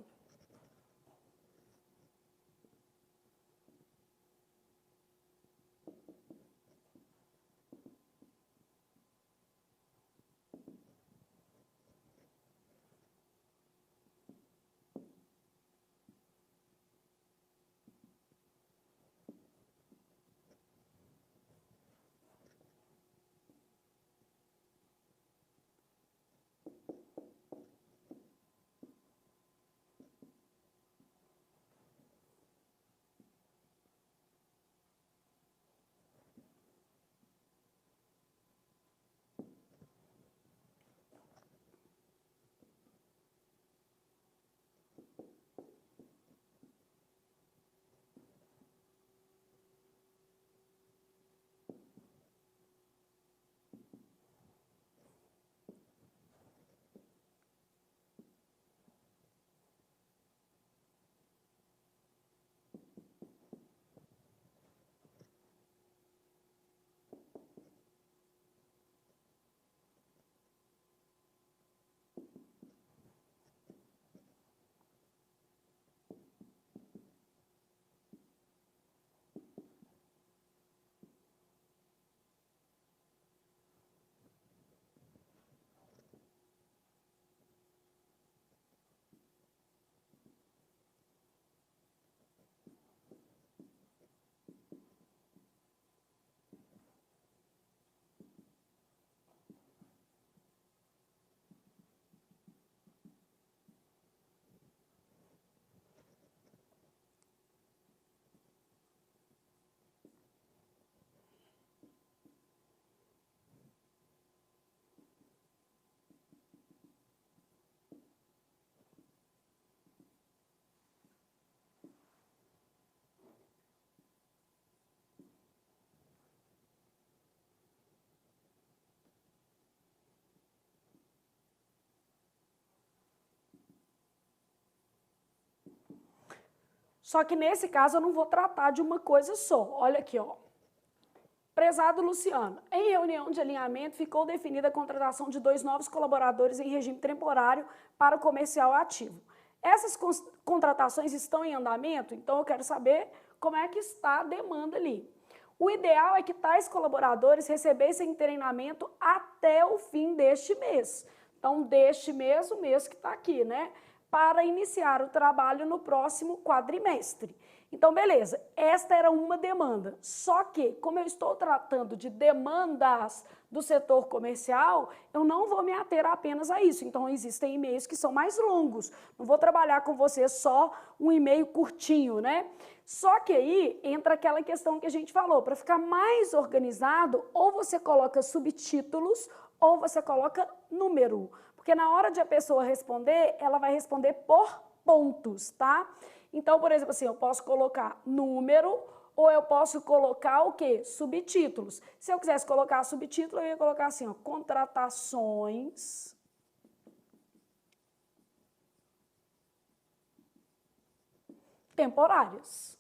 Só que nesse caso eu não vou tratar de uma coisa só. Olha aqui, ó. Prezado Luciano, em reunião de alinhamento ficou definida a contratação de 2 novos colaboradores em regime temporário para o comercial ativo. Essas contratações estão em andamento? Então eu quero saber como é que está a demanda ali. O ideal é que tais colaboradores recebessem treinamento até o fim deste mês. Então, deste mês, o mês que está aqui, né? Para iniciar o trabalho no próximo quadrimestre. Então, beleza, esta era uma demanda. Só que, como eu estou tratando de demandas do setor comercial, eu não vou me ater apenas a isso. Então, existem e-mails que são mais longos. Não vou trabalhar com você só um e-mail curtinho, né? Só que aí entra aquela questão que a gente falou. Para ficar mais organizado, ou você coloca subtítulos, ou você coloca número. Porque na hora de a pessoa responder, ela vai responder por pontos, tá? Então, por exemplo, assim, eu posso colocar número ou eu posso colocar o quê? Subtítulos. Se eu quisesse colocar subtítulo, eu ia colocar assim, ó, contratações temporárias.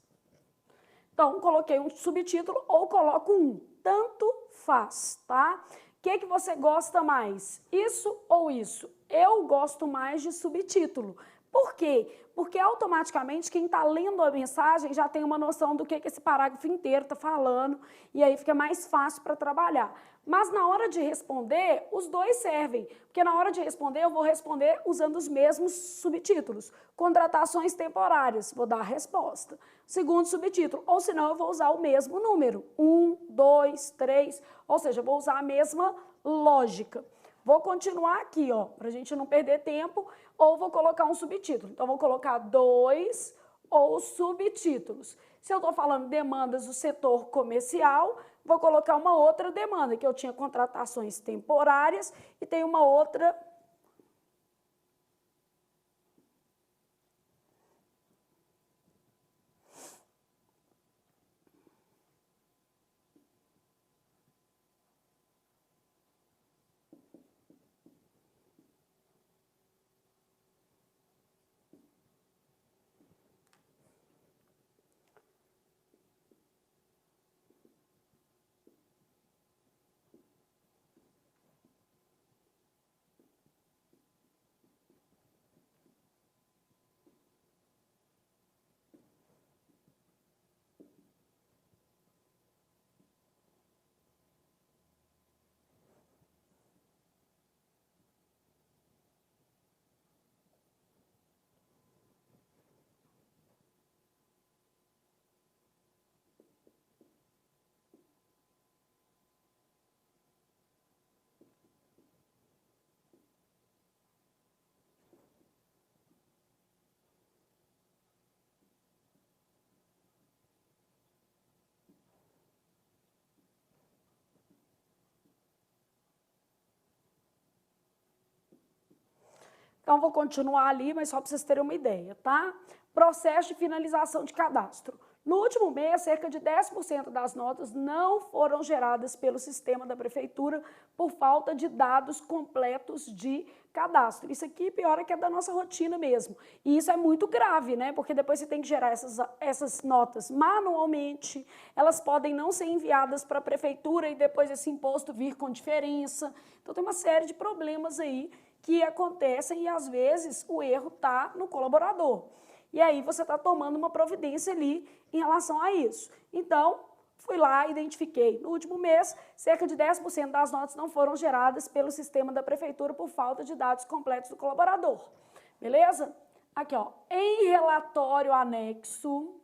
Então, coloquei um subtítulo ou coloco um. Tanto faz, tá? O que você gosta mais? Isso ou isso? Eu gosto mais de subtítulo. Por quê? Porque automaticamente quem está lendo a mensagem já tem uma noção do que esse parágrafo inteiro está falando e aí fica mais fácil para trabalhar. Mas na hora de responder, os dois servem, porque na hora de responder eu vou responder usando os mesmos subtítulos. Contratações temporárias, vou dar a resposta. Segundo subtítulo, ou senão eu vou usar o mesmo número, 1, 2, 3, ou seja, eu vou usar a mesma lógica. Vou continuar aqui, ó, para a gente não perder tempo, ou vou colocar um subtítulo. Então, vou colocar 2 ou subtítulos. Se eu estou falando demandas do setor comercial, vou colocar uma outra demanda, que eu tinha contratações temporárias e tem uma outra. Então, vou continuar ali, mas só para vocês terem uma ideia, tá? Processo de finalização de cadastro. No último mês, cerca de 10% das notas não foram geradas pelo sistema da prefeitura por falta de dados completos de cadastro. Isso aqui, pior é que é da nossa rotina mesmo. E isso é muito grave, né? Porque depois você tem que gerar essas notas manualmente, elas podem não ser enviadas para a prefeitura e depois esse imposto vir com diferença. Então, tem uma série de problemas aí que acontecem e, às vezes, o erro está no colaborador. E aí você está tomando uma providência ali em relação a isso. Então, fui lá, identifiquei. No último mês, cerca de 10% das notas não foram geradas pelo sistema da prefeitura por falta de dados completos do colaborador. Beleza? Aqui, ó. Em relatório anexo,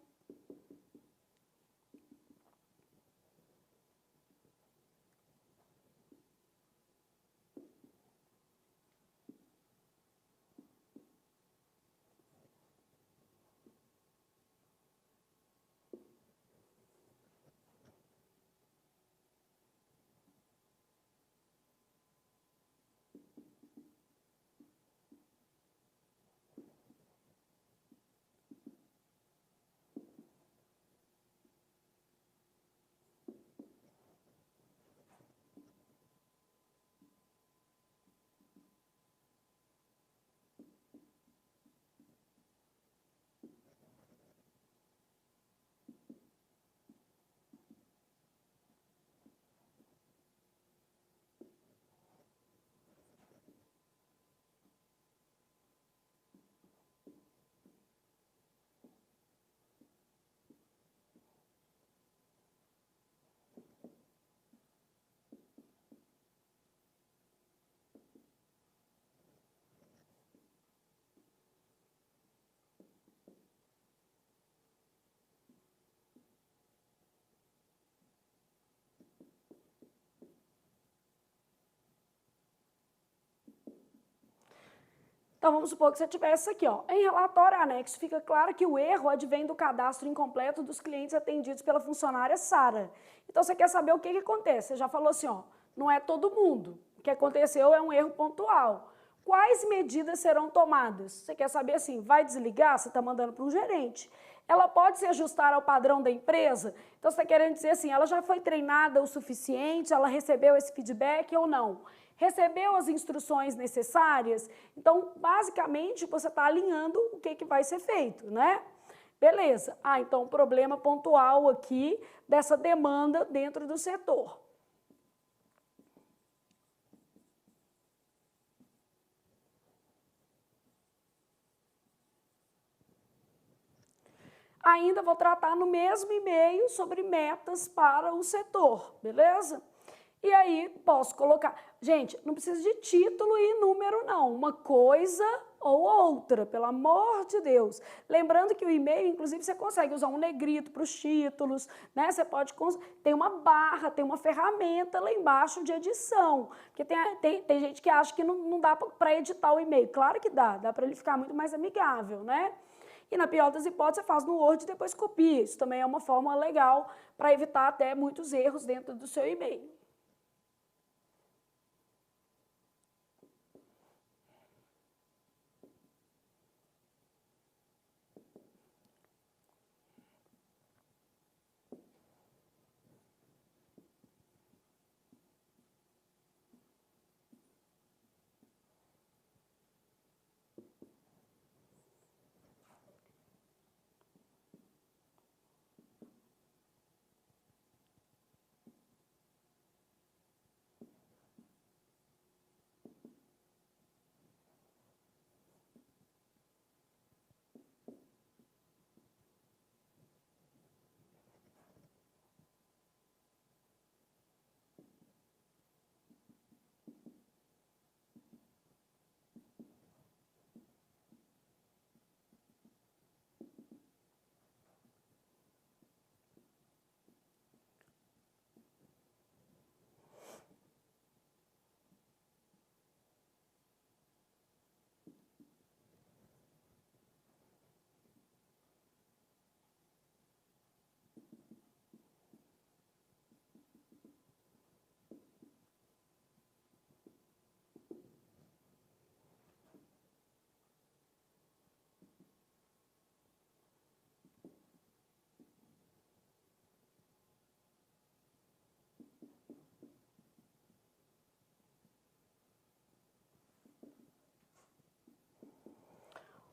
Então, vamos supor que você tivesse isso aqui, ó. Em relatório anexo, fica claro que o erro advém do cadastro incompleto dos clientes atendidos pela funcionária Sara. Então, você quer saber o que acontece? Você já falou assim, ó, não é todo mundo. O que aconteceu é um erro pontual. Quais medidas serão tomadas? Você quer saber assim, vai desligar? Você está mandando para um gerente. Ela pode se ajustar ao padrão da empresa? Então, você está querendo dizer assim, ela já foi treinada o suficiente, ela recebeu esse feedback ou não? Recebeu as instruções necessárias? Então, basicamente, você está alinhando o que vai ser feito, né? Beleza. Então, problema pontual aqui dessa demanda dentro do setor. Ainda vou tratar no mesmo e-mail sobre metas para o setor, beleza? E aí, posso colocar... Gente, não precisa de título e número, não. Uma coisa ou outra, pelo amor de Deus. Lembrando que o e-mail, inclusive, você consegue usar um negrito para os títulos, né? Você pode... Tem uma barra, tem uma ferramenta lá embaixo de edição. Porque tem gente que acha que não dá para editar o e-mail. Claro que dá para ele ficar muito mais amigável, né? E na pior das hipóteses, você faz no Word e depois copia. Isso também é uma forma legal para evitar até muitos erros dentro do seu e-mail.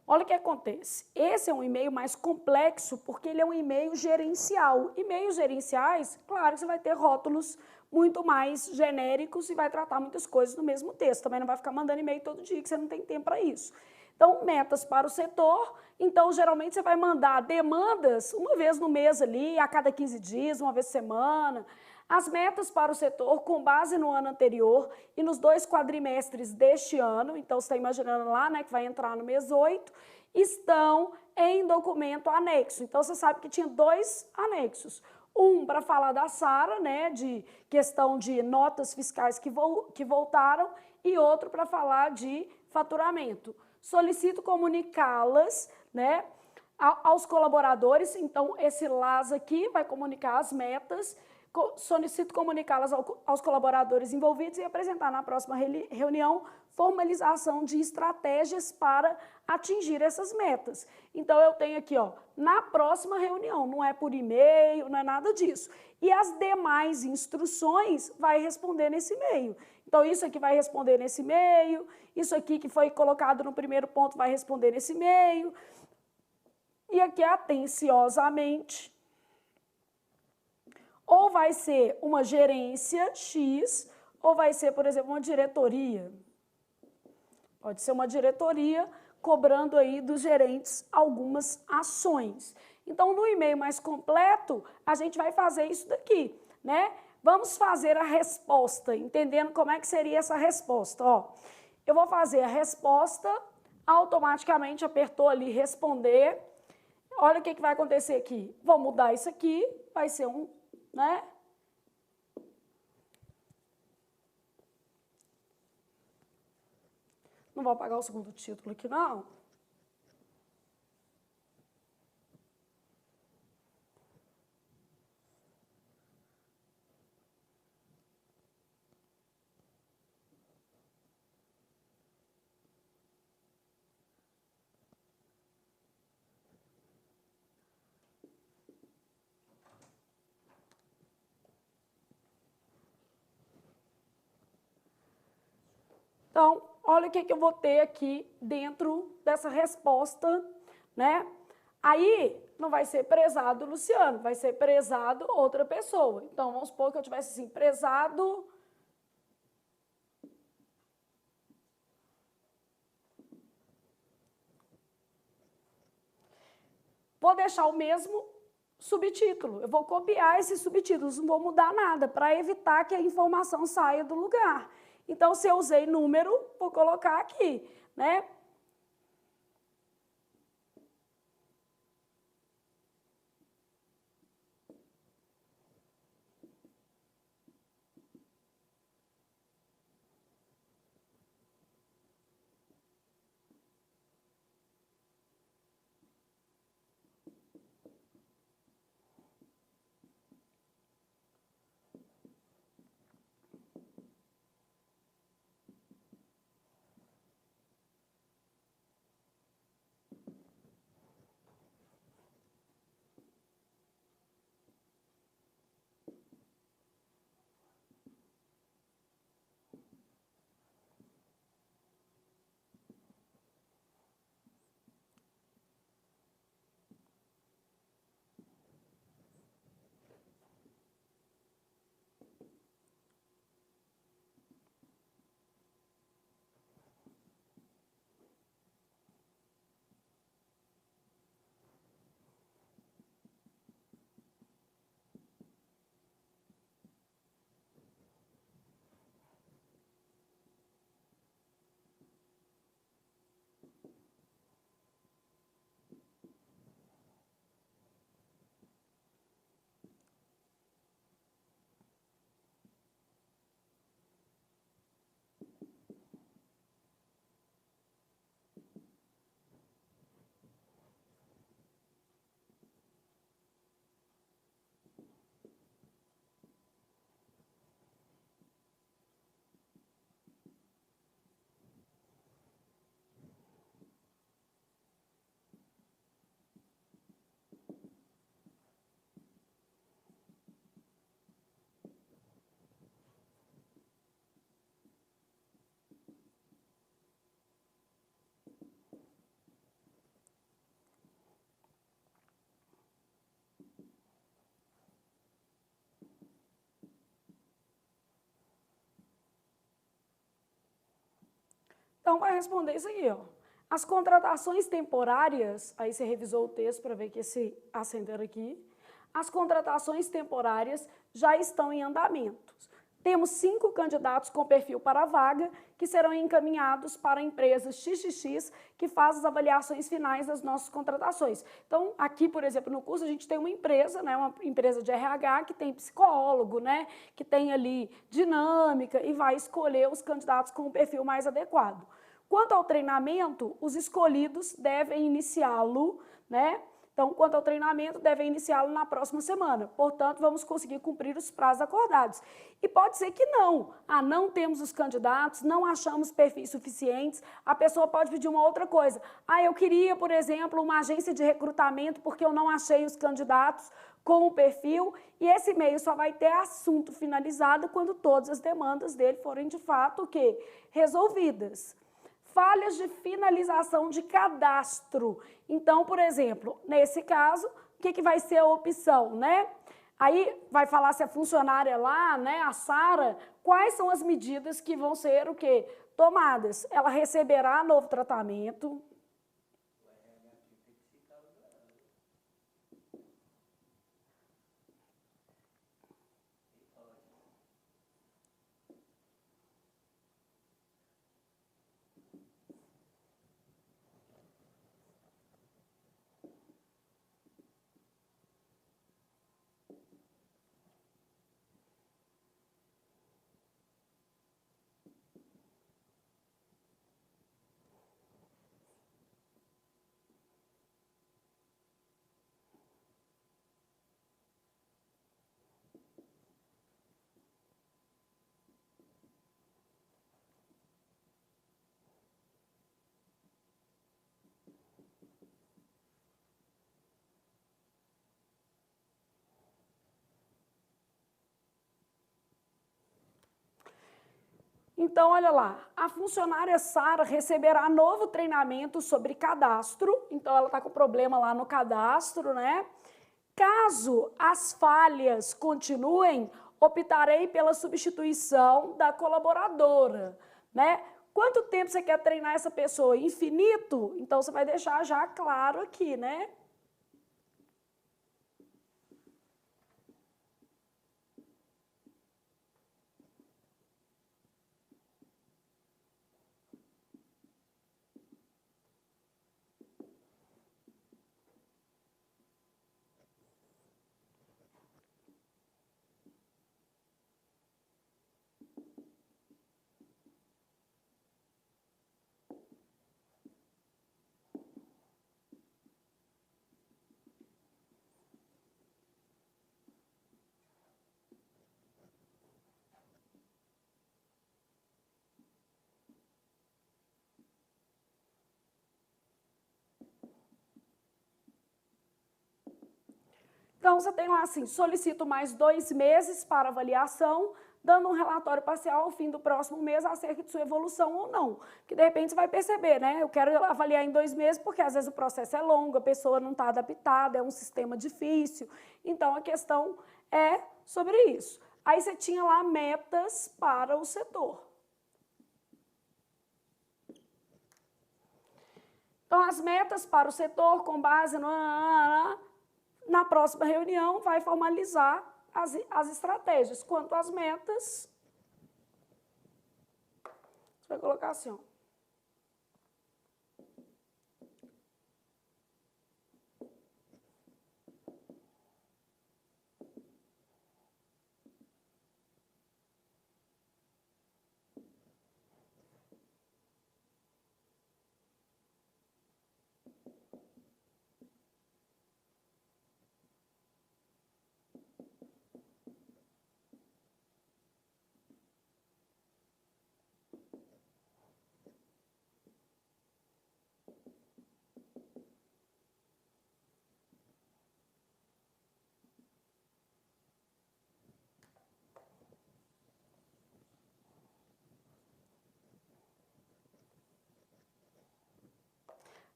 Olha o que acontece. Esse é um e-mail mais complexo porque ele é um e-mail gerencial. E-mails gerenciais, claro que você vai ter rótulos muito mais genéricos e vai tratar muitas coisas no mesmo texto. Também não vai ficar mandando e-mail todo dia que você não tem tempo para isso. Então, metas para o setor. Então, geralmente você vai mandar demandas uma vez no mês ali, a cada 15 dias, uma vez por semana. As metas para o setor com base no ano anterior e nos 2 quadrimestres deste ano, então você está imaginando lá, né, que vai entrar no mês 8, estão em documento anexo. Então você sabe que tinha 2 anexos. Um para falar da Sara, né, de questão de notas fiscais que voltaram, e outro para falar de faturamento. Solicito comunicá-las, né, aos colaboradores, então esse LAS aqui vai comunicar as metas. Solicito comunicá-las aos colaboradores envolvidos e apresentar na próxima reunião formalização de estratégias para atingir essas metas. Então, eu tenho aqui, ó, na próxima reunião, não é por e-mail, não é nada disso. E as demais instruções vai responder nesse e-mail. Então, isso aqui vai responder nesse e-mail, isso aqui que foi colocado no primeiro ponto vai responder nesse e-mail. E aqui, atenciosamente, ou vai ser uma gerência X, ou vai ser, por exemplo, uma diretoria. Pode ser uma diretoria cobrando aí dos gerentes algumas ações. Então, no e-mail mais completo, a gente vai fazer isso daqui, né? Vamos fazer a resposta, entendendo como é que seria essa resposta. Ó, eu vou fazer a resposta, automaticamente apertou ali responder. Olha o que vai acontecer aqui. Vou mudar isso aqui, vai ser um, né? Não vou apagar o segundo título aqui, não. Então, olha o que eu vou ter aqui dentro dessa resposta, né? Aí, não vai ser prezado Luciano, vai ser prezado outra pessoa. Então, vamos supor que eu tivesse assim, prezado... Vou deixar o mesmo subtítulo. Eu vou copiar esses subtítulos, não vou mudar nada, para evitar que a informação saia do lugar. Então, se eu usei número, vou colocar aqui, né? Então, vai responder isso aqui, ó. As contratações temporárias, aí você revisou o texto para ver que esse acender aqui, as contratações temporárias já estão em andamento. Temos 5 candidatos com perfil para a vaga que serão encaminhados para a empresa XXX que faz as avaliações finais das nossas contratações. Então, aqui, por exemplo, no curso a gente tem uma empresa, né, uma empresa de RH que tem psicólogo, né, que tem ali dinâmica e vai escolher os candidatos com o perfil mais adequado. Quanto ao treinamento, os escolhidos devem iniciá-lo, né? Então, quanto ao treinamento, devem iniciá-lo na próxima semana. Portanto, vamos conseguir cumprir os prazos acordados. E pode ser que não. Não temos os candidatos, não achamos perfis suficientes. A pessoa pode pedir uma outra coisa. Eu queria, por exemplo, uma agência de recrutamento porque eu não achei os candidatos com o perfil. E esse e-mail só vai ter assunto finalizado quando todas as demandas dele forem, de fato, o quê? Resolvidas. Falhas de finalização de cadastro. Então, por exemplo, nesse caso, o que vai ser a opção, né? Aí vai falar se a funcionária lá, né, a Sara, quais são as medidas que vão ser o quê? Tomadas. Ela receberá novo tratamento. Então, olha lá, a funcionária Sara receberá novo treinamento sobre cadastro. Então, ela está com problema lá no cadastro, né? Caso as falhas continuem, optarei pela substituição da colaboradora, né? Quanto tempo você quer treinar essa pessoa? Infinito? Então, você vai deixar já claro aqui, né? Então, você tem lá assim, solicito mais 2 meses para avaliação, dando um relatório parcial ao fim do próximo mês acerca de sua evolução ou não. Que de repente você vai perceber, né? Eu quero avaliar em 2 meses porque às vezes o processo é longo, a pessoa não está adaptada, é um sistema difícil. Então, a questão é sobre isso. Aí você tinha lá metas para o setor. Então, as metas para o setor com base no... Na próxima reunião, vai formalizar as estratégias. Quanto às metas, você vai colocar assim, ó.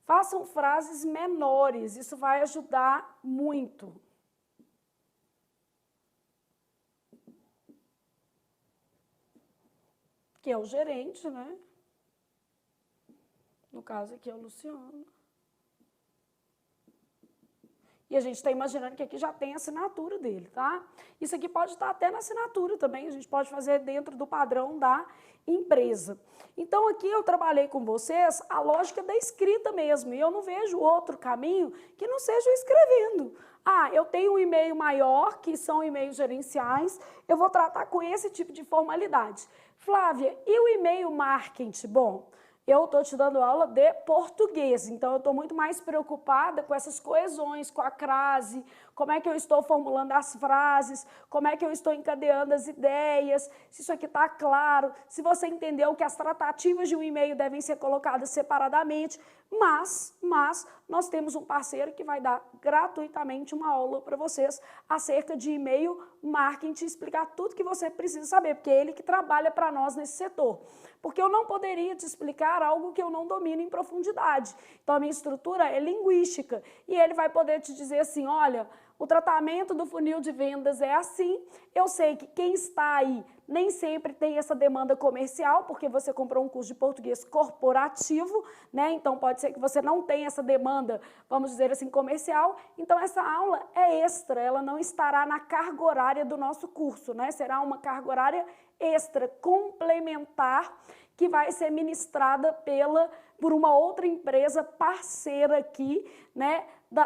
Façam frases menores, isso vai ajudar muito. Que é o gerente, né? No caso aqui é o Luciano. E a gente está imaginando que aqui já tem a assinatura dele, tá? Isso aqui pode estar até na assinatura também, a gente pode fazer dentro do padrão da empresa. Então, aqui eu trabalhei com vocês a lógica da escrita mesmo, e eu não vejo outro caminho que não seja escrevendo. Ah, eu tenho um e-mail maior, que são e-mails gerenciais, eu vou tratar com esse tipo de formalidade. Flávia, e o e-mail marketing? Bom, eu estou te dando aula de português, então eu estou muito mais preocupada com essas coesões, com a crase, como é que eu estou formulando as frases, como é que eu estou encadeando as ideias, se isso aqui está claro, se você entendeu que as tratativas de um e-mail devem ser colocadas separadamente, mas nós temos um parceiro que vai dar gratuitamente uma aula para vocês acerca de e-mail marketing, explicar tudo que você precisa saber, porque é ele que trabalha para nós nesse setor. Porque eu não poderia te explicar algo que eu não domino em profundidade. Então, a minha estrutura é linguística e ele vai poder te dizer assim, olha, o tratamento do funil de vendas é assim, eu sei que quem está aí nem sempre tem essa demanda comercial, porque você comprou um curso de português corporativo, né? Então, pode ser que você não tenha essa demanda, vamos dizer assim, comercial. Então, essa aula é extra, ela não estará na carga horária do nosso curso, né? Será uma carga horária extra, complementar, que vai ser ministrada por uma outra empresa parceira aqui, né,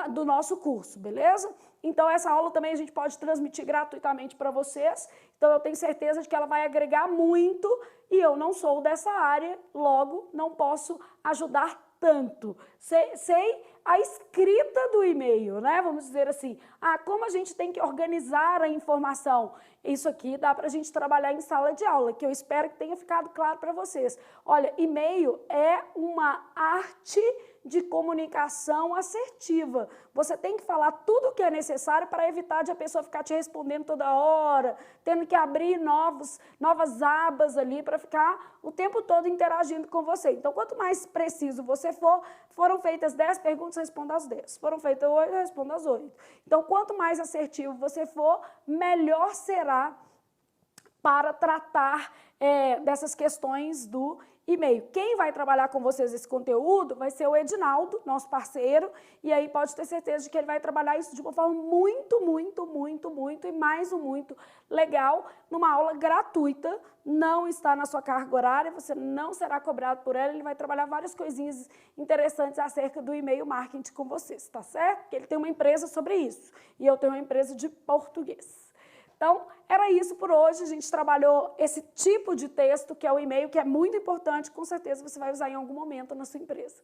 do nosso curso, beleza? Então, essa aula também a gente pode transmitir gratuitamente para vocês, então eu tenho certeza de que ela vai agregar muito e eu não sou dessa área, logo não posso ajudar tanto. Sei a escrita do e-mail, né? Vamos dizer assim, como a gente tem que organizar a informação. Isso aqui dá para a gente trabalhar em sala de aula, que eu espero que tenha ficado claro para vocês. Olha, e-mail é uma arte de comunicação assertiva. Você tem que falar tudo o que é necessário para evitar de a pessoa ficar te respondendo toda hora, tendo que abrir novas abas ali para ficar o tempo todo interagindo com você. Então, quanto mais preciso você for, foram feitas 10 perguntas, responda as 10. Foram feitas 8, responda as 8. Então, quanto mais assertivo você for, melhor será para tratar dessas questões do e-mail. Quem vai trabalhar com vocês esse conteúdo vai ser o Edinaldo, nosso parceiro, e aí pode ter certeza de que ele vai trabalhar isso de uma forma muito e mais muito legal, numa aula gratuita, não está na sua carga horária, você não será cobrado por ela, ele vai trabalhar várias coisinhas interessantes acerca do e-mail marketing com vocês, tá certo? Porque ele tem uma empresa sobre isso, e eu tenho uma empresa de português. Então, era isso por hoje, a gente trabalhou esse tipo de texto, que é o e-mail, que é muito importante, com certeza você vai usar em algum momento na sua empresa.